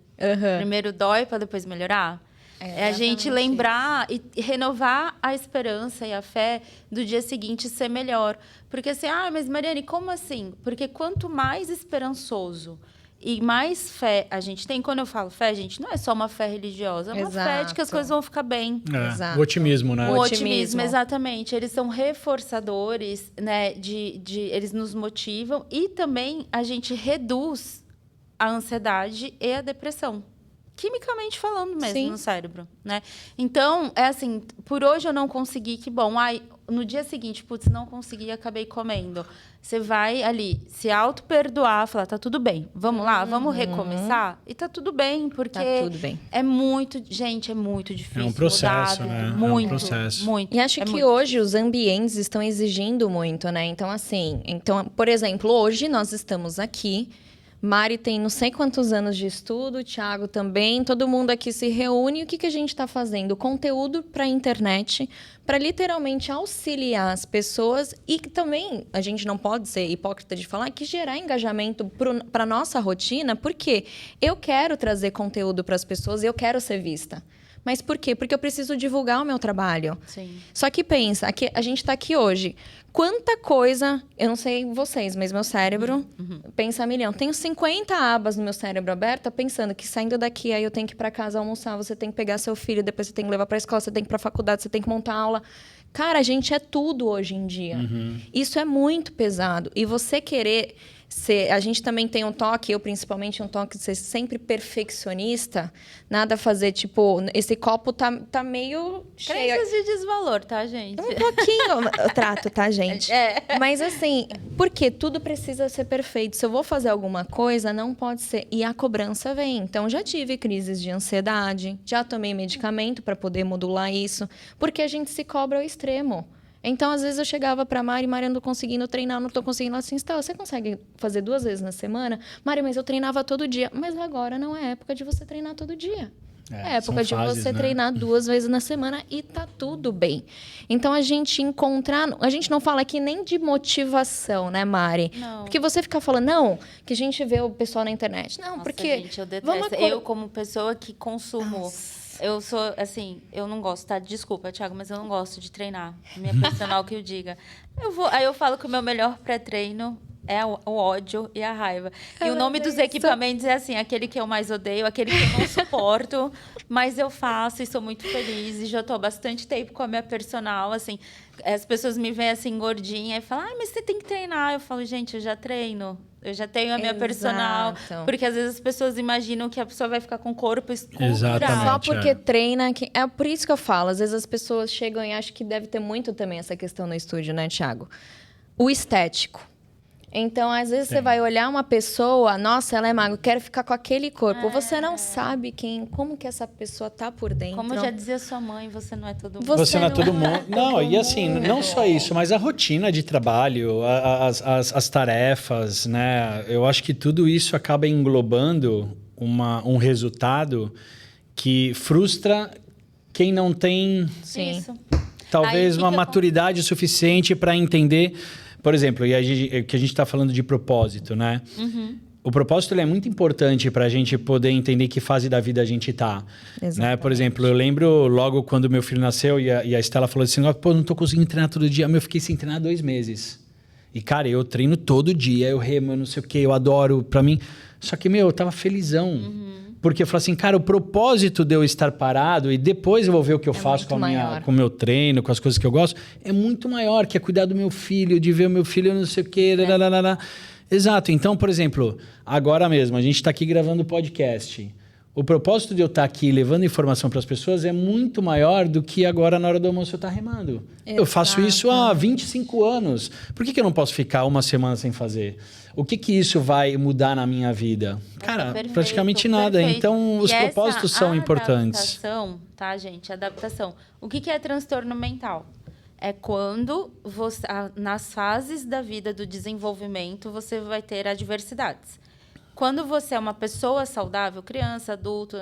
Primeiro dói para depois melhorar. É a gente lembrar e renovar a esperança e a fé do dia seguinte ser melhor. Porque assim, mas Mariane, como assim? Porque quanto mais esperançoso e mais fé a gente tem, quando eu falo fé, gente, não é só uma fé religiosa, é uma fé de que as
Exato.
coisas vão ficar bem.
Exato.
O otimismo, né?
O
O
otimismo,
otimismo.
exatamente. Eles são reforçadores, né? Eles nos motivam e também a gente reduz a ansiedade e a depressão. Quimicamente falando mesmo,
Sim.
no cérebro, né? Então, é assim, por hoje eu não consegui, que bom. No dia seguinte, putz, não consegui, acabei comendo. Você vai ali, se auto-perdoar, falar, tá tudo bem, vamos lá, vamos recomeçar? E tá tudo bem, porque
Tá tudo bem.
é muito, gente, é muito difícil.
É um processo,
mudar,
né?
Muito,
É um processo.
muito.
E acho
é
que
muito
hoje os ambientes estão exigindo muito, né? Então, assim, por exemplo, hoje nós estamos aqui. Mari tem não sei quantos anos de estudo, Thiago também, todo mundo aqui se reúne. E o que a gente está fazendo? Conteúdo para a internet, para literalmente auxiliar as pessoas e que também a gente não pode ser hipócrita de falar que gerar engajamento para a nossa rotina, porque eu quero trazer conteúdo para as pessoas e eu quero ser vista. Mas por quê? Porque eu preciso divulgar o meu trabalho.
Sim.
Só que pensa, aqui, a gente está aqui hoje. Quanta coisa, eu não sei vocês, mas meu cérebro pensa a milhão. Tenho 50 abas no meu cérebro aberta, pensando que saindo daqui, aí eu tenho que ir para casa almoçar, você tem que pegar seu filho, depois você tem que levar para a escola, você tem que ir para a faculdade, você tem que montar aula. Cara, a gente é tudo hoje em dia. Isso é muito pesado. E você querer ser... A gente também tem um toque, eu principalmente, um toque de ser sempre perfeccionista. Nada fazer, tipo, esse copo tá meio cheio.
Crenças de desvalor, tá, gente?
Um pouquinho eu trato, tá, gente? Mas assim, porque tudo precisa ser perfeito. Se eu vou fazer alguma coisa, não pode ser. E a cobrança vem. Então, já tive crises de ansiedade, já tomei medicamento para poder modular isso, porque a gente se cobra ao extremo. Então, às vezes, eu chegava pra Mari, eu não tô conseguindo treinar, não tô conseguindo assim, você consegue fazer 2 vezes na semana? Mari, mas eu treinava todo dia. Mas agora não é época de você treinar todo dia. É época de
são fases,
você
né?
treinar 2 vezes na semana e tá tudo bem. Então, a gente não fala aqui nem de motivação, né, Mari?
Não.
Porque você fica falando, não, que a gente vê o pessoal na internet. Não,
Nossa,
porque...
gente, eu detesto.
vamos
Eu, como pessoa que consumo... Eu sou, assim, eu não gosto, tá? Desculpa, Thiago, mas eu não gosto de treinar. Minha personal que eu diga. Aí eu falo que o meu melhor pré-treino é o ódio e a raiva. E o nome dos
isso.
equipamentos é assim, aquele que eu mais odeio, aquele que eu não suporto, mas eu faço e sou muito feliz. E já estou há bastante tempo com a minha personal, assim. As pessoas me veem assim, gordinha, e falam, mas você tem que treinar. Eu falo, gente, eu já treino. Eu já tenho a minha personal. Porque às vezes as pessoas imaginam que a pessoa vai ficar com o corpo escultural.
Exatamente.
Só porque treina. É por isso que eu falo. Às vezes as pessoas chegam e acham que deve ter muito também essa questão no estúdio, né, Thiago? O estético. Então, às vezes, você vai olhar uma pessoa, nossa, ela é magra, eu quero ficar com aquele corpo. Você não sabe como que essa pessoa tá por dentro.
Como já dizia sua mãe, você não é todo mundo.
Você não é todo mundo. Não, e assim, não só isso, mas a rotina de trabalho, as tarefas, né? Eu acho que tudo isso acaba englobando um resultado que frustra quem não tem,
Isso.
talvez,
Aí,
uma maturidade suficiente para entender. Por exemplo, que a gente está falando de propósito, né? O propósito ele é muito importante para a gente poder entender que fase da vida a gente está. Né? Por exemplo, eu lembro logo quando meu filho nasceu e a Estela falou assim, pô, não tô conseguindo treinar todo dia. Eu fiquei sem treinar 2 meses. E, cara, eu treino todo dia, eu remo, eu não sei o quê, eu adoro, para mim. Só que, eu tava felizão. Porque eu falei assim, cara, o propósito de eu estar parado e depois eu vou ver o que eu faço com o meu treino, com as coisas que eu gosto, é muito maior, que é cuidar do meu filho, de ver o meu filho, não sei o quê. Exato. Então, por exemplo, agora mesmo, a gente está aqui gravando o podcast. O propósito de eu estar aqui levando informação para as pessoas é muito maior do que agora na hora do almoço eu estar remando.
Exato.
Eu faço isso há 25 anos. Por que eu não posso ficar uma semana sem fazer? O que isso vai mudar na minha vida? Cara, praticamente nada.
Perfeito.
Então, os propósitos são importantes.
Adaptação, tá, gente? Adaptação. O que é transtorno mental? É quando, nas fases da vida do desenvolvimento, você vai ter adversidades. Quando você é uma pessoa saudável, criança, adulto,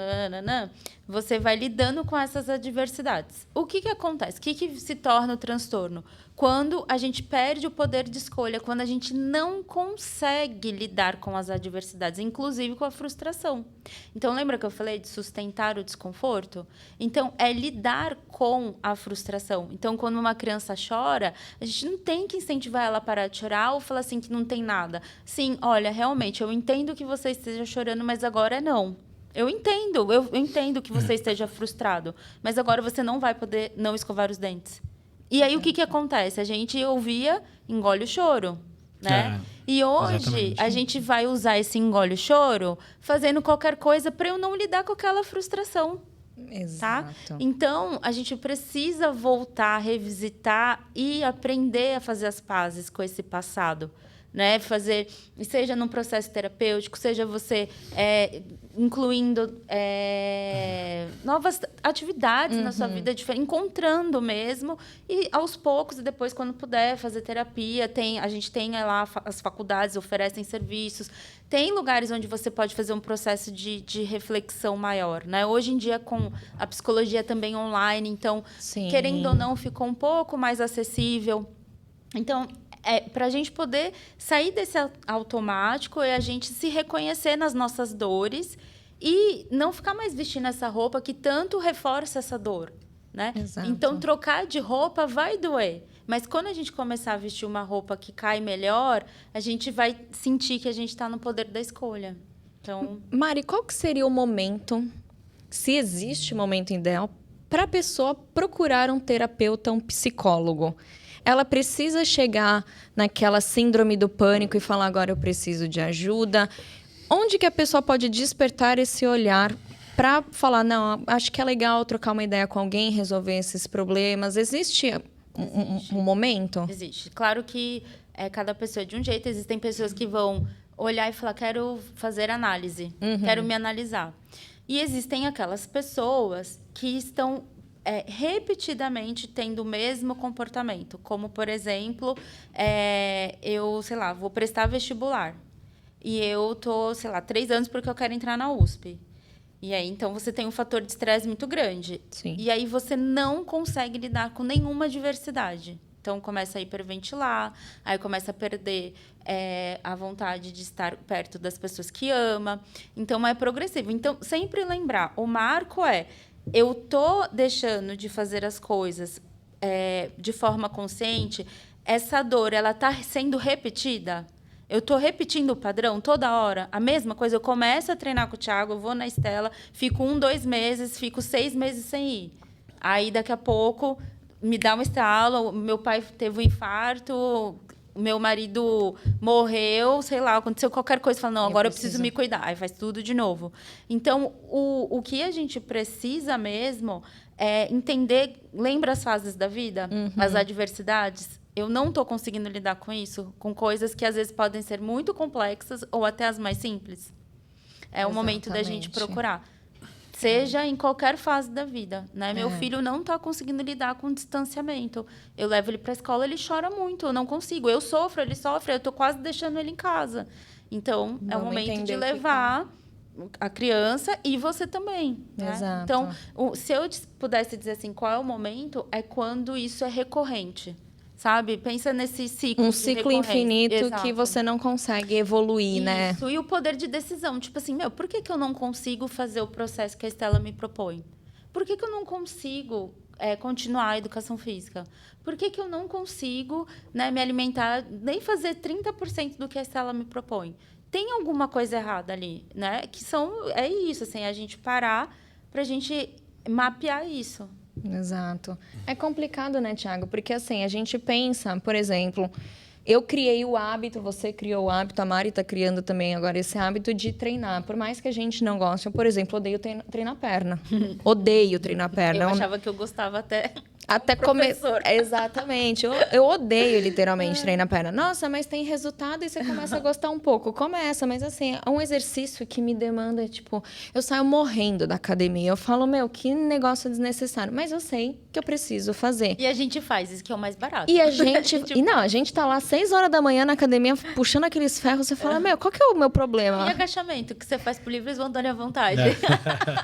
você vai lidando com essas adversidades. O que acontece? O que se torna o transtorno? Quando a gente perde o poder de escolha, quando a gente não consegue lidar com as adversidades, inclusive com a frustração. Então, lembra que eu falei de sustentar o desconforto? Então, é lidar com a frustração. Então, quando uma criança chora, a gente não tem que incentivar ela a parar de chorar ou falar assim que não tem nada. Sim, olha, realmente, eu entendo que você esteja chorando, mas agora não. Eu entendo que você esteja frustrado, mas agora você não vai poder não escovar os dentes. E aí, o que acontece? A gente ouvia, engole o choro, né? E hoje, exatamente, a gente vai usar esse engole o choro fazendo qualquer coisa para eu não lidar com aquela frustração.
Exato.
Tá? Então, a gente precisa voltar, revisitar e aprender a fazer as pazes com esse passado. Né? Fazer, seja num processo terapêutico, seja você incluindo novas atividades na sua vida, encontrando mesmo, e aos poucos, e depois, quando puder, fazer terapia. A gente tem lá, as faculdades oferecem serviços, tem lugares onde você pode fazer um processo de reflexão maior. Né? Hoje em dia, com a psicologia também online, então, sim, querendo ou não, ficou um pouco mais acessível. Então, para a gente poder sair desse automático e a gente se reconhecer nas nossas dores e não ficar mais vestindo essa roupa que tanto reforça essa dor, né?
Exato.
Então, trocar de roupa vai doer. Mas quando a gente começar a vestir uma roupa que cai melhor, a gente vai sentir que a gente está no poder da escolha. Então,
Mari, qual que seria o momento, se existe momento ideal, para a pessoa procurar um terapeuta, um psicólogo? Ela precisa chegar naquela síndrome do pânico e falar, agora eu preciso de ajuda. Onde que a pessoa pode despertar esse olhar para falar, não, acho que é legal trocar uma ideia com alguém, resolver esses problemas? Existe um momento?
Existe. Claro que cada pessoa é de um jeito. Existem pessoas que vão olhar e falar, quero fazer análise, quero me analisar. E existem aquelas pessoas que estão repetidamente tendo o mesmo comportamento. Como, por exemplo, eu, vou prestar vestibular. E eu tô, 3 anos porque eu quero entrar na USP. E aí, então, você tem um fator de estresse muito grande.
Sim.
E aí, você não consegue lidar com nenhuma diversidade. Então, começa a hiperventilar, aí começa a perder a vontade de estar perto das pessoas que ama. Então, é progressivo. Então, sempre lembrar, o marco eu tô deixando de fazer as coisas de forma consciente, essa dor, ela tá sendo repetida? Eu tô repetindo o padrão toda hora, a mesma coisa. Eu começo a treinar com o Thiago, eu vou na Estela, fico 1, 2 meses, fico 6 meses sem ir. Aí, daqui a pouco, me dá um estalo, meu pai teve um infarto, meu marido morreu, sei lá, aconteceu qualquer coisa. Fala, não, agora eu preciso me cuidar. Aí faz tudo de novo. Então, o que a gente precisa mesmo é entender... Lembra as fases da vida? As adversidades? Eu não estou conseguindo lidar com isso, com coisas que às vezes podem ser muito complexas ou até as mais simples. É o momento da gente procurar. Seja em qualquer fase da vida, né? Meu filho não está conseguindo lidar com o distanciamento. Eu levo ele para a escola, ele chora muito, eu não consigo. Eu sofro, ele sofre, eu estou quase deixando ele em casa. Então, é o momento de levar a criança e você também. Né?
Exato.
Então, se eu pudesse dizer assim, qual é o momento, é quando isso é recorrente. Sabe? Pensa nesse ciclo.
Um ciclo infinito que você não consegue evoluir, né?
Isso, e o poder de decisão. Tipo assim, por que eu não consigo fazer o processo que a Estela me propõe? Por que eu não consigo continuar a educação física? Por que eu não consigo, né, me alimentar, nem fazer 30% do que a Estela me propõe? Tem alguma coisa errada ali, né? É isso, assim, a gente parar para a gente mapear isso.
Exato. É complicado, né, Thiago? Porque, assim, a gente pensa, por exemplo, eu criei o hábito, você criou o hábito, a Mari está criando também agora esse hábito de treinar. Por mais que a gente não goste, eu, por exemplo, odeio treinar perna. Odeio treinar perna.
Eu achava que eu gostava
até começar. Exatamente. Eu odeio literalmente treinar perna. Nossa, mas tem resultado e você começa a gostar um pouco. Começa, mas assim, é um exercício que me demanda, tipo, eu saio morrendo da academia. Eu falo, que negócio desnecessário. Mas eu sei que eu preciso fazer.
E a gente faz, isso que é o mais barato.
E a gente tá lá 6 horas da manhã na academia, puxando aqueles ferros. Você fala, qual que é o meu problema?
E agachamento, que você faz por livre e espontânea vontade.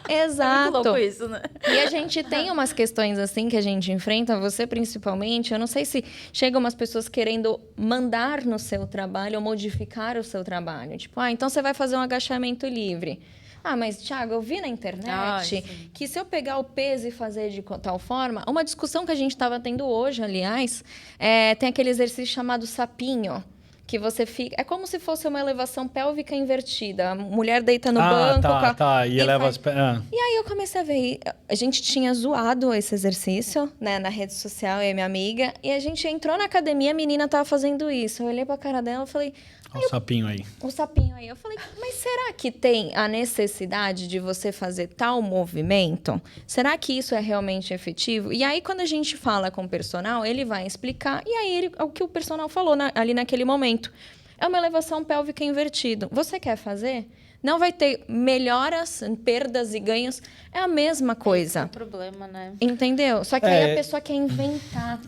Exato.
É muito louco isso, né?
E a gente tem umas questões assim que a gente enfrenta, você principalmente. Eu não sei se chegam umas pessoas querendo mandar no seu trabalho ou modificar o seu trabalho. Tipo, então você vai fazer um agachamento livre. Mas, Thiago, eu vi na internet que se eu pegar o peso e fazer de tal forma... Uma discussão que a gente estava tendo hoje, aliás, tem aquele exercício chamado sapinho, que você fica... É como se fosse uma elevação pélvica invertida. A mulher deita no banco...
E eleva as pernas.
E aí eu comecei a ver... A gente tinha zoado esse exercício, né, na rede social, eu e minha amiga, e a gente entrou na academia, a menina tava fazendo isso. Eu olhei pra cara dela e falei...
Olha o sapinho aí.
O sapinho aí. Eu falei, mas será que tem a necessidade de você fazer tal movimento? Será que isso é realmente efetivo? E aí, quando a gente fala com o personal, ele vai explicar. E aí, o que o personal falou ali naquele momento. É uma elevação pélvica invertida. Você quer fazer? Não vai ter melhoras, perdas e ganhos. É a mesma coisa.
Esse é o problema, né?
Entendeu? Só que aí a pessoa quer inventar.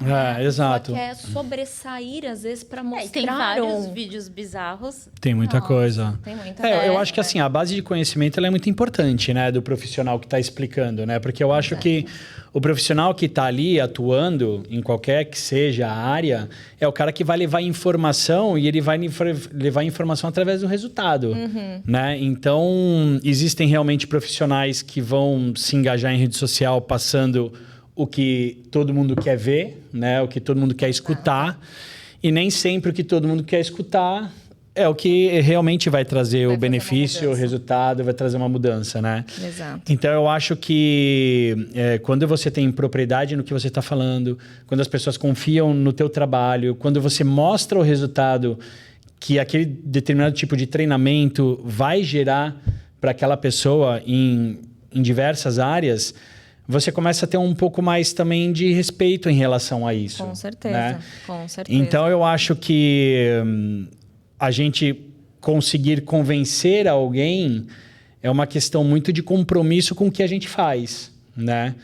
Exato.
Só quer sobressair, às vezes, para mostrar.
Tem vários vídeos bizarros.
Tem muita coisa.
Tem muita coisa.
Eu acho que assim, a base de conhecimento ela é muito importante, né? Do profissional que está explicando, né? Porque eu acho que o profissional que está ali atuando, em qualquer que seja a área, é o cara que vai levar informação e ele vai levar informação através do resultado, né? Então, existem realmente profissionais que vão se engajar em rede social passando o que todo mundo quer ver, né? O que todo mundo quer escutar. E nem sempre o que todo mundo quer escutar é o que realmente vai trazer o benefício, o resultado, vai trazer uma mudança, né?
Exato.
Então, eu acho que quando você tem propriedade no que você está falando, quando as pessoas confiam no teu trabalho, quando você mostra o resultado que aquele determinado tipo de treinamento vai gerar para aquela pessoa em diversas áreas, você começa a ter um pouco mais também de respeito em relação a isso.
Com certeza,
né?
Com certeza.
Então, eu acho que a gente conseguir convencer alguém é uma questão muito de compromisso com o que a gente faz, né?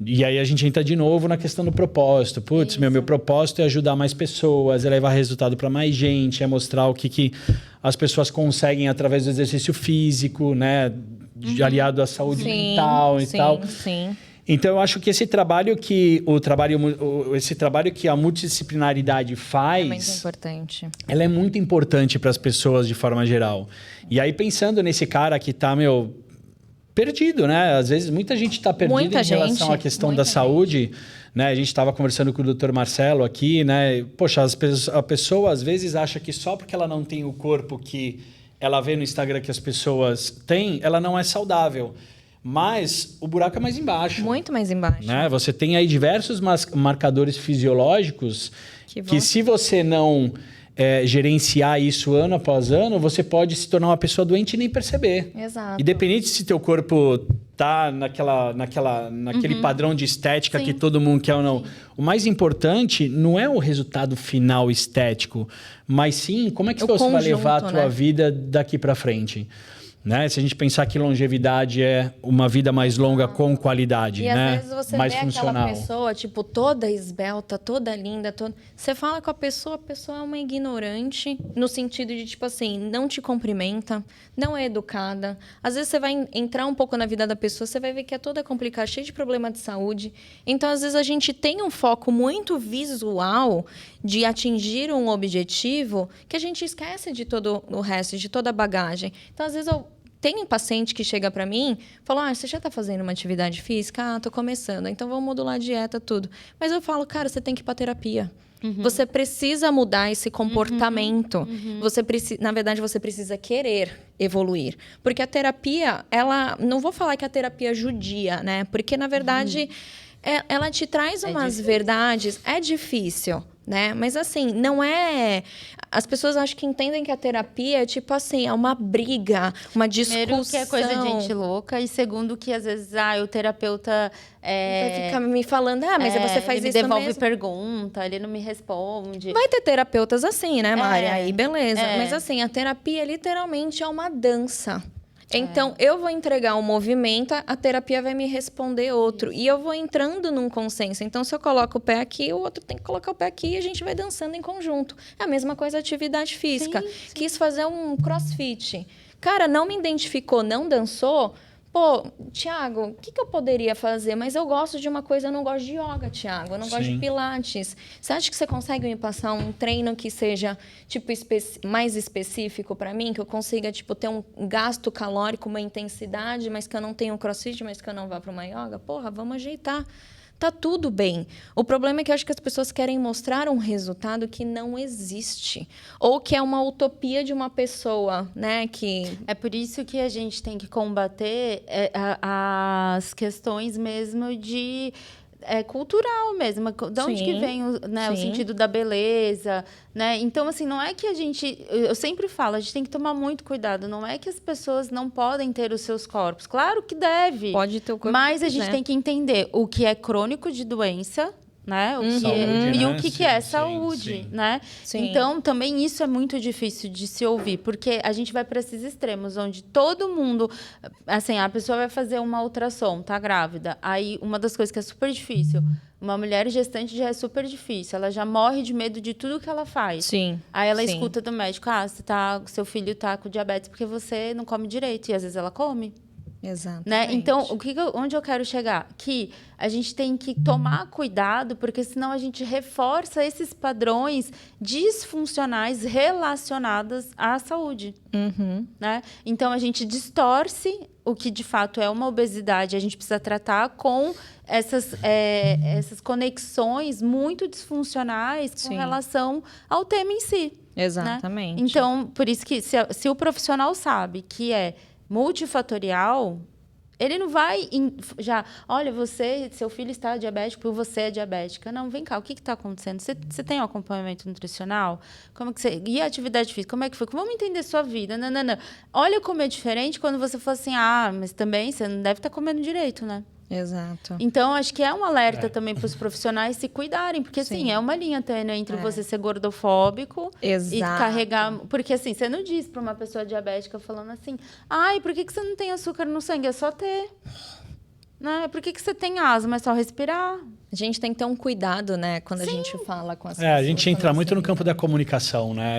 E aí a gente entra de novo na questão do propósito. Putz, meu propósito é ajudar mais pessoas, é levar resultado para mais gente, é mostrar o que as pessoas conseguem através do exercício físico, né? Aliado à saúde mental e tal.
Sim.
Então, eu acho que esse trabalho que a multidisciplinaridade faz...
É muito importante.
Ela é muito importante para as pessoas de forma geral. E aí, pensando nesse cara que está, perdido, né? Às vezes, muita gente está perdida em relação à questão da saúde, né? A gente estava conversando com o Dr. Marcelo aqui, né? Poxa, a pessoa às vezes acha que só porque ela não tem o corpo que ela vê no Instagram que as pessoas têm, ela não é saudável. Mas o buraco é mais embaixo.
Muito mais embaixo.
Né? Você tem aí diversos marcadores fisiológicos que se você não gerenciar isso ano após ano, você pode se tornar uma pessoa doente e nem perceber.
Exato.
Independente se teu corpo tá naquele padrão de estética que todo mundo quer ou não. Sim. O mais importante não é o resultado final estético, mas sim como é que você vai levar a tua vida daqui para frente. Né? Se a gente pensar que longevidade é uma vida mais longa com qualidade, né?
Às vezes você
mais
vê
funcional.
Aquela pessoa, tipo, toda esbelta, toda linda, você fala com a pessoa é uma ignorante, no sentido de, tipo assim, não te cumprimenta, não é educada. Às vezes você vai entrar um pouco na vida da pessoa, você vai ver que é toda complicada, cheia de problema de saúde. Então, às vezes, a gente tem um foco muito visual de atingir um objetivo que a gente esquece de todo o resto, de toda a bagagem. Então, às vezes, tem um paciente que chega para mim e fala, você já está fazendo uma atividade física? Estou começando. Então, vamos modular a dieta, tudo. Mas eu falo, cara, você tem que ir para terapia. Você precisa mudar esse comportamento. Na verdade, você precisa querer evoluir. Porque a terapia, não vou falar que a terapia judia, né? Porque, na verdade, ela te traz umas verdades. É difícil. Né? Mas assim, não é... As pessoas acho que entendem que a terapia é tipo assim, é uma briga, uma discussão.
Primeiro que é coisa de gente louca e segundo que às vezes o terapeuta
vai ficar me falando, mas você faz
ele
isso
me devolve
mesmo.
Pergunta, ele não me responde.
Vai ter terapeutas assim, né, Mari? Aí beleza. Mas assim, a terapia literalmente é uma dança. Então, eu vou entregar um movimento, a terapia vai me responder outro. E eu vou entrando num consenso. Então, se eu coloco o pé aqui, o outro tem que colocar o pé aqui e a gente vai dançando em conjunto. É a mesma coisa a atividade física. Sim. Quis fazer um crossfit. Cara, não me identificou, não dançou... Pô, Thiago, o que eu poderia fazer? Mas eu gosto de uma coisa, eu não gosto de yoga, Thiago. Eu não gosto de pilates. Você acha que você consegue me passar um treino que seja tipo mais específico para mim? Que eu consiga tipo, ter um gasto calórico, uma intensidade, mas que eu não tenha um crossfit, mas que eu não vá para uma yoga? Porra, vamos ajeitar. Tá tudo bem. O problema é que eu acho que as pessoas querem mostrar um resultado que não existe. Ou que é uma utopia de uma pessoa, né? Que...
É por isso que a gente tem que combater as questões mesmo de... cultural mesmo. De onde que vem o sentido da beleza, né? Então, assim, não é que a gente... Eu sempre falo, a gente tem que tomar muito cuidado. Não é que as pessoas não podem ter os seus corpos. Claro que deve.
Pode ter o corpo.
Mas a gente tem que entender o que é crônico de doença, né?
Saúde,
o que é saúde, né?
Sim.
Então, também isso é muito difícil de se ouvir, porque a gente vai para esses extremos, onde todo mundo... Assim, a pessoa vai fazer uma ultrassom, tá grávida. Aí, uma das coisas que é super difícil... Uma mulher gestante já é super difícil. Ela já morre de medo de tudo que ela faz.
Sim.
Aí ela escuta do médico, seu filho tá com diabetes porque você não come direito. E às vezes ela come.
Exatamente.
Né? Então, onde eu quero chegar? Que a gente tem que tomar cuidado, porque senão a gente reforça esses padrões disfuncionais relacionados à saúde. Né? Então, a gente distorce o que, de fato, é uma obesidade. A gente precisa tratar com essas conexões muito disfuncionais com relação ao tema em si.
Exatamente.
Né? Então, por isso que se o profissional sabe que é multifatorial, ele não vai olha, seu filho está diabético porque você é diabética. Não, vem cá, o que está acontecendo? Você tem um acompanhamento nutricional? Como que e a atividade física? Como é que foi? Vamos entender sua vida. Não. Olha como é diferente quando você fala assim, mas também você não deve estar comendo direito, né?
Exato.
Então, acho que é um alerta também para os profissionais se cuidarem, porque, assim, é uma linha tênue entre você ser gordofóbico e carregar... Porque, assim, você não diz para uma pessoa diabética falando assim, por que você não tem açúcar no sangue? É só ter. Né? Por que você tem asma? É só respirar.
A gente tem que ter um cuidado, né? Quando a gente fala com as pessoas.
A gente entra muito no campo da comunicação, né?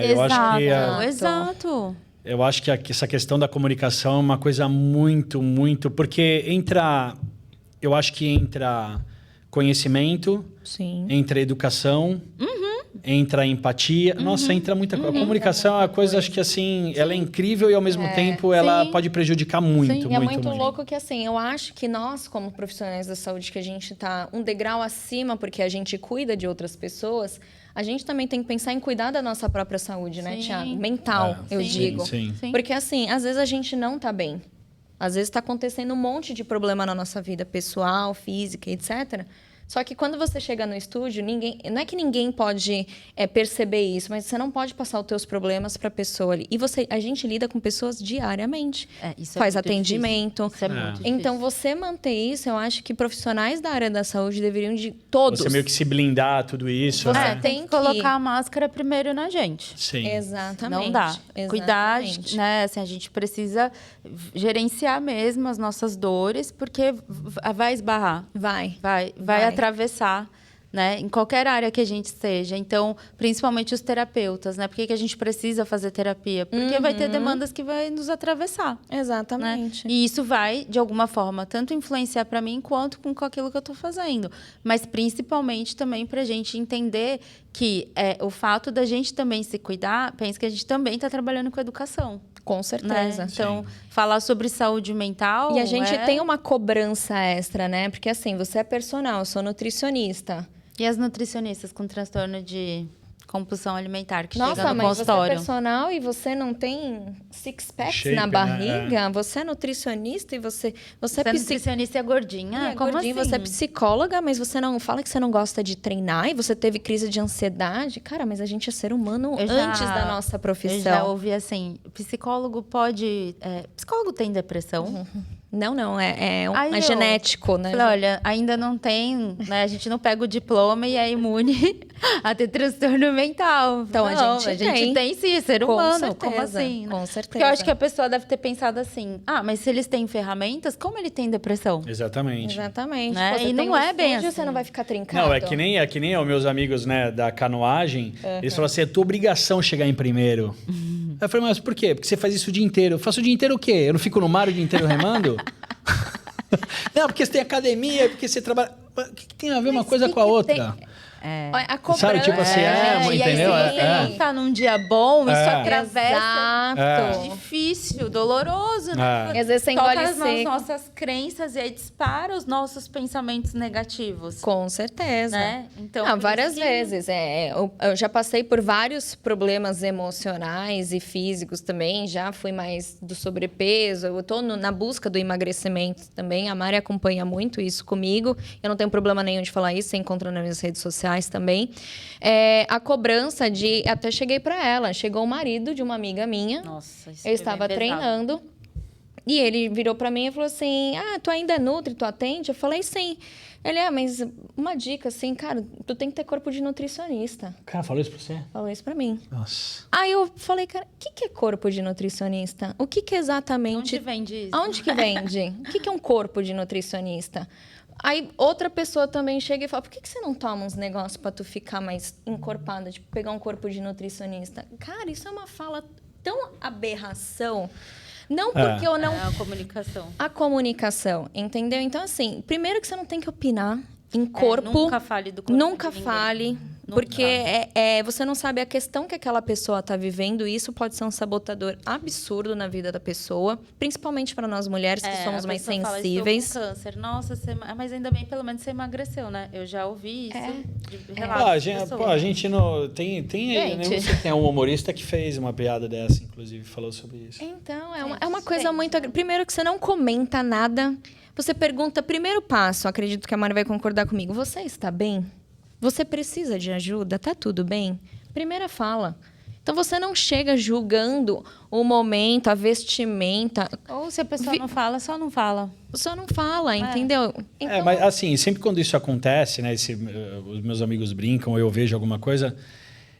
Exato.
Eu acho que essa questão da comunicação é uma coisa muito, muito... Porque eu acho que entra conhecimento, entra educação, entra a empatia. Nossa, entra muita coisa. A comunicação é uma coisa, acho que assim, ela é incrível e ao mesmo tempo ela pode prejudicar muito,
E é muito louco que assim, eu acho que nós, como profissionais da saúde, que a gente tá um degrau acima porque a gente cuida de outras pessoas, a gente também tem que pensar em cuidar da nossa própria saúde, né, Thiago? Mental, eu digo.
Sim.
Porque assim, às vezes a gente não tá bem. Às vezes está acontecendo um monte de problema na nossa vida pessoal, física, etc. Só que quando você chega no estúdio, não é que ninguém pode perceber isso, mas você não pode passar os teus problemas para a pessoa ali. E a gente lida com pessoas diariamente.
Isso
faz
muito
atendimento.
Difícil. Isso é muito difícil.
Então, você manter isso, eu acho que profissionais da área da saúde deveriam de todos.
Você meio que se blindar tudo isso.
Você
né?
tem que colocar a máscara primeiro na gente.
Sim.
Exatamente.
Não dá.
Exatamente.
Cuidar, né? Assim, a gente precisa gerenciar mesmo as nossas dores, porque vai esbarrar.
Vai
Atravessar, né? Em qualquer área que a gente esteja. Então, principalmente os terapeutas, né? Por que a gente precisa fazer terapia? Porque vai ter demandas que vai nos atravessar.
Exatamente.
Né? E isso vai, de alguma forma, tanto influenciar para mim quanto com aquilo que eu estou fazendo. Mas, principalmente, também para a gente entender que o fato da gente também se cuidar, pensa que a gente também está trabalhando com educação.
Com certeza.
Né? Então, falar sobre saúde mental...
E a gente tem uma cobrança extra, né? Porque assim, você é personal, eu sou nutricionista.
E as nutricionistas com transtorno de compulsão alimentar que chegam no consultório?
Nossa, mas você é personal e você não tem six-packs na barriga? Né? Você é nutricionista e você
é nutricionista e é gordinha? Como
gordinha,
assim?
Você é psicóloga, mas você não fala que você não gosta de treinar e você teve crise de ansiedade? Cara, mas a gente é ser humano antes da nossa profissão.
Eu já ouvi assim, psicólogo pode... psicólogo tem depressão?
Não, é genético, né?
Falei, olha, ainda não tem, né? A gente não pega o diploma e é imune a ter transtorno mental.
Então,
não, a gente tem sim, é ser humano. Como assim?
Com certeza.
Porque eu acho que a pessoa deve ter pensado assim, mas se eles têm ferramentas, como ele tem depressão?
Exatamente.
Né?
Pô,
e não é bem assim.
Você não vai ficar trincado.
Não, é que nem os meus amigos, né, da canoagem, eles falam assim, é tua obrigação chegar em primeiro. Eu falei, mas por quê? Porque você faz isso o dia inteiro. Eu faço o dia inteiro o quê? Eu não fico no mar o dia inteiro remando? Não, porque você tem academia, porque você trabalha... O que tem a ver uma coisa com a outra?
A cobrança.
Sabe, tipo assim, entendeu?
E aí, se você não tá num dia bom, isso atravessa.
Exato.
Difícil, doloroso, né?
E às vezes você
toca
engole
nas
seco.
nossas crenças e aí dispara os nossos pensamentos negativos.
Com certeza.
Né? Então,
várias vezes. Eu já passei por vários problemas emocionais e físicos também. Já fui mais do sobrepeso. Eu tô na busca do emagrecimento também. A Mari acompanha muito isso comigo. Eu não tenho problema nenhum de falar isso. Você encontra nas minhas redes sociais também. A cobrança de... Até cheguei para ela. Chegou o marido de uma amiga minha.
Nossa, isso
eu estava treinando. E ele virou para mim e falou assim, tu ainda é nutri, tu atende? Eu falei, sim. Ele, mas uma dica assim, cara, tu tem que ter corpo de nutricionista.
O cara falou isso pra você?
Falou isso pra mim.
Nossa.
Aí eu falei, cara, o que é corpo de nutricionista? O que exatamente...
Onde vende isso?
Aonde que vende? O que é um corpo de nutricionista? Aí outra pessoa também chega e fala, por que você não toma uns negócios pra tu ficar mais encorpada? Tipo, pegar um corpo de nutricionista. Cara, isso é uma fala tão aberração. Não porque eu não...
a comunicação.
A comunicação, entendeu? Então, assim, primeiro que você não tem que opinar em corpo.
Nunca fale do corpo
Nunca
de ninguém.
fale. Porque você não sabe a questão que aquela pessoa está vivendo. E isso pode ser um sabotador absurdo na vida da pessoa. Principalmente para nós mulheres, que somos mais sensíveis.
Fala, estou com câncer. Nossa, mas ainda bem, pelo menos, você emagreceu, né? Eu já ouvi isso de relatos de pessoas.
A gente não... Tem um humorista que fez uma piada dessa, inclusive, falou sobre isso.
Então, é uma coisa muito... Primeiro que você não comenta nada. Você pergunta, primeiro passo, acredito que a Mari vai concordar comigo. Você está bem? Você precisa de ajuda? Tá tudo bem? Primeira fala. Então, você não chega julgando o momento, a vestimenta.
Ou se a pessoa não fala, só não fala.
Só não fala, entendeu? Então...
mas assim, sempre quando isso acontece, né? Os meus amigos brincam, ou eu vejo alguma coisa...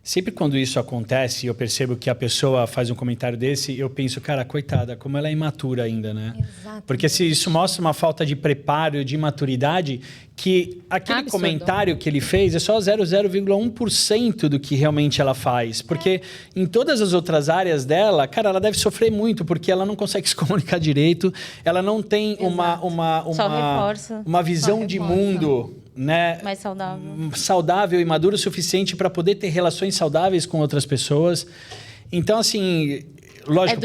Sempre quando isso acontece, eu percebo que a pessoa faz um comentário desse, eu penso, cara, coitada, como ela é imatura ainda, né?
Exatamente.
Porque se isso mostra uma falta de preparo, de maturidade, que aquele comentário que ele fez é só 0,1% do que realmente ela faz. Porque em todas as outras áreas dela, cara, ela deve sofrer muito, porque ela não consegue se comunicar direito, ela não tem uma visão de mundo né,
Mais
saudável e maduro o suficiente para poder ter relações saudáveis com outras pessoas. Então, assim, lógico,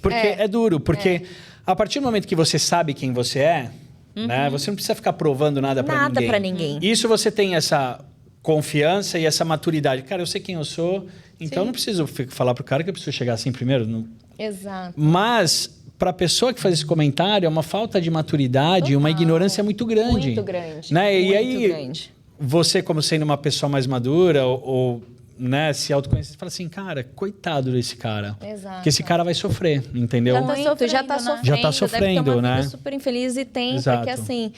porque é duro, porque a partir do momento que você sabe quem você é, né, você não precisa ficar provando nada para ninguém.
Nada para ninguém.
Isso você tem essa confiança e essa maturidade. Cara, eu sei quem eu sou, então eu não preciso falar pro cara que eu preciso chegar assim primeiro. Não...
Exato.
Mas para a pessoa que faz esse comentário, é uma falta de maturidade, uma ignorância muito grande.
Muito grande.
Né?
Muito
e aí,
grande.
você, como sendo uma pessoa mais madura, ou né, se autoconhecer, você fala assim, cara, coitado desse cara.
Exato.
Porque esse cara vai sofrer, entendeu?
Já tá sofrendo,
Já tá sofrendo,
deve ter uma
né?
vida super infeliz e tem,
Exato.
porque assim,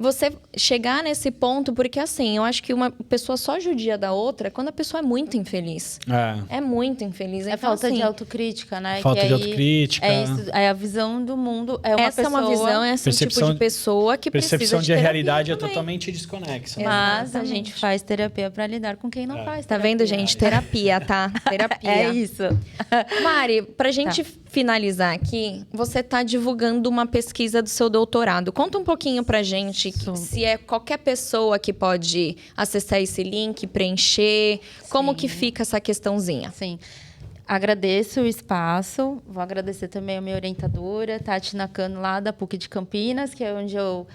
você chegar nesse ponto, porque assim, eu acho que uma pessoa só judia da outra quando a pessoa é muito infeliz. É muito infeliz.
É
então,
falta
assim,
de autocrítica, né?
Falta
que
de
aí
autocrítica.
É isso, é a visão do mundo. É uma
essa
pessoa,
é uma visão, esse tipo de pessoa que precisa
percepção de
terapia
realidade
também.
é totalmente desconexa.
Mas
Exatamente.
a gente faz terapia para lidar com quem não faz.
Tá vendo, gente? Terapia, tá? Terapia.
É isso.
Mari, pra gente finalizar aqui, você tá divulgando uma pesquisa do seu doutorado. Conta um pouquinho pra gente se é qualquer pessoa que pode acessar esse link, preencher, como que fica essa questãozinha?
Sim. Agradeço o espaço. Vou agradecer também a minha orientadora, Tati Nakano, lá da PUC de Campinas, que é onde eu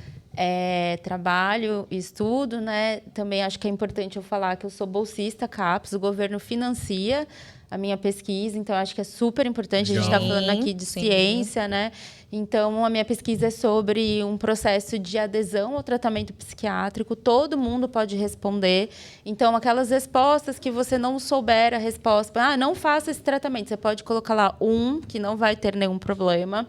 trabalho e estudo, né? Também acho que é importante eu falar que eu sou bolsista CAPES, o governo financia a minha pesquisa, então acho que é super importante. A gente está falando aqui de ciência, né? Então, a minha pesquisa é sobre um processo de adesão ao tratamento psiquiátrico. Todo mundo pode responder. Então, aquelas respostas que você não souber a resposta, não faça esse tratamento, você pode colocar lá que não vai ter nenhum problema.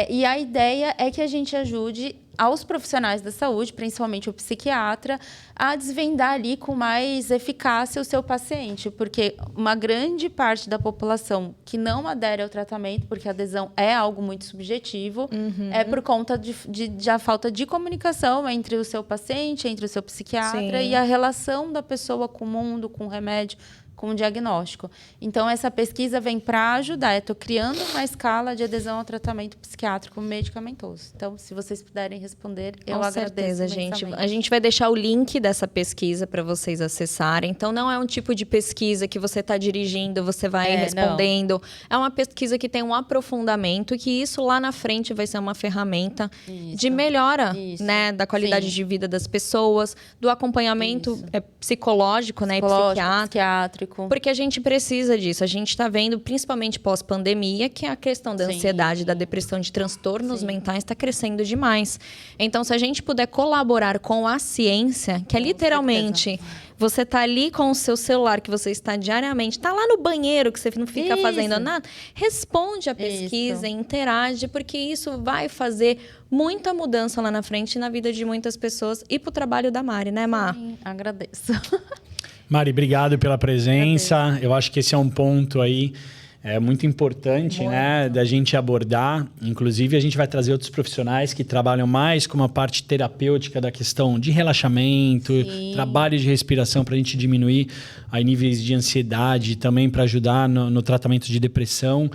E a ideia é que a gente ajude aos profissionais da saúde, principalmente o psiquiatra, a desvendar ali com mais eficácia o seu paciente, porque uma grande parte da população que não adere ao tratamento, porque a adesão é algo muito subjetivo, é por conta da falta de comunicação entre o seu paciente, entre o seu psiquiatra e a relação da pessoa com o mundo, com o remédio, com o diagnóstico. Então, essa pesquisa vem para ajudar. Eu estou criando uma escala de adesão ao tratamento psiquiátrico medicamentoso. Então, se vocês puderem responder, eu agradeço. Com certeza,
gente. A gente vai deixar o link dessa pesquisa para vocês acessarem. Então, não é um tipo de pesquisa que você está dirigindo, você vai respondendo. Não. É uma pesquisa que tem um aprofundamento, que isso lá na frente vai ser uma ferramenta de melhora, né, da qualidade de vida das pessoas, do acompanhamento psicológico, né, e psiquiátrico. Porque a gente precisa disso. A gente está vendo, principalmente pós-pandemia, que a questão da ansiedade, da depressão, de transtornos mentais está crescendo demais. Então, se a gente puder colaborar com a ciência, que é literalmente você está ali com o seu celular, que você está diariamente, está lá no banheiro, que você não fica fazendo nada, responde a pesquisa, interage, porque isso vai fazer muita mudança lá na frente na vida de muitas pessoas e para o trabalho da Mari, né, Mar?
Sim, agradeço.
Mari, obrigado pela presença. Eu acho que esse é um ponto aí muito importante, né, da gente abordar. Inclusive, a gente vai trazer outros profissionais que trabalham mais com uma parte terapêutica da questão de relaxamento, trabalho de respiração para a gente diminuir aí níveis de ansiedade, também para ajudar no tratamento de depressão.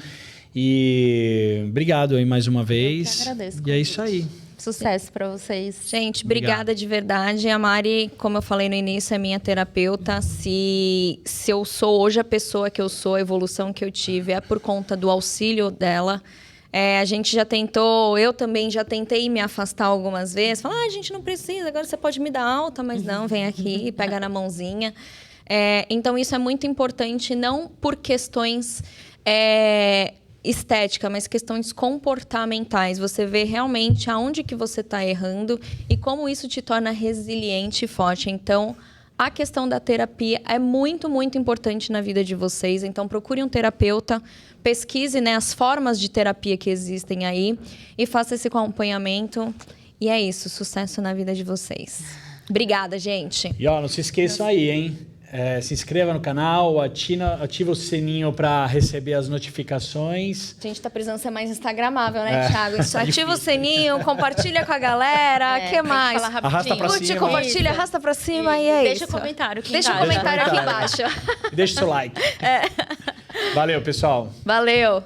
E obrigado aí mais uma vez.
Eu que agradeço.
E é isso aí.
Sucesso para vocês.
Gente, obrigada de verdade. A Mari, como eu falei no início, é minha terapeuta. Se eu sou hoje a pessoa que eu sou, a evolução que eu tive, é por conta do auxílio dela. A gente já tentou, eu também já tentei me afastar algumas vezes. Falar, a gente não precisa, agora você pode me dar alta, mas não, vem aqui, pega na mãozinha. Então, isso é muito importante, não por questões estética, mas questões comportamentais. Você vê realmente aonde que você está errando e como isso te torna resiliente e forte. Então, a questão da terapia é muito, muito importante na vida de vocês. Então, procure um terapeuta, pesquise, né, as formas de terapia que existem aí e faça esse acompanhamento. E é isso, sucesso na vida de vocês. Obrigada, gente.
E não se esqueçam aí, hein? Se inscreva no canal, ativa o sininho para receber as notificações.
A gente está precisando ser mais instagramável, né, Thiago? Ativa o sininho, compartilha com a galera. O que mais?
Arrasta para cima.
Compartilha, arrasta para cima e é
deixa
isso.
Comentário aqui
Deixa um comentário aqui embaixo.
Deixa o seu like. Valeu, pessoal.
Valeu.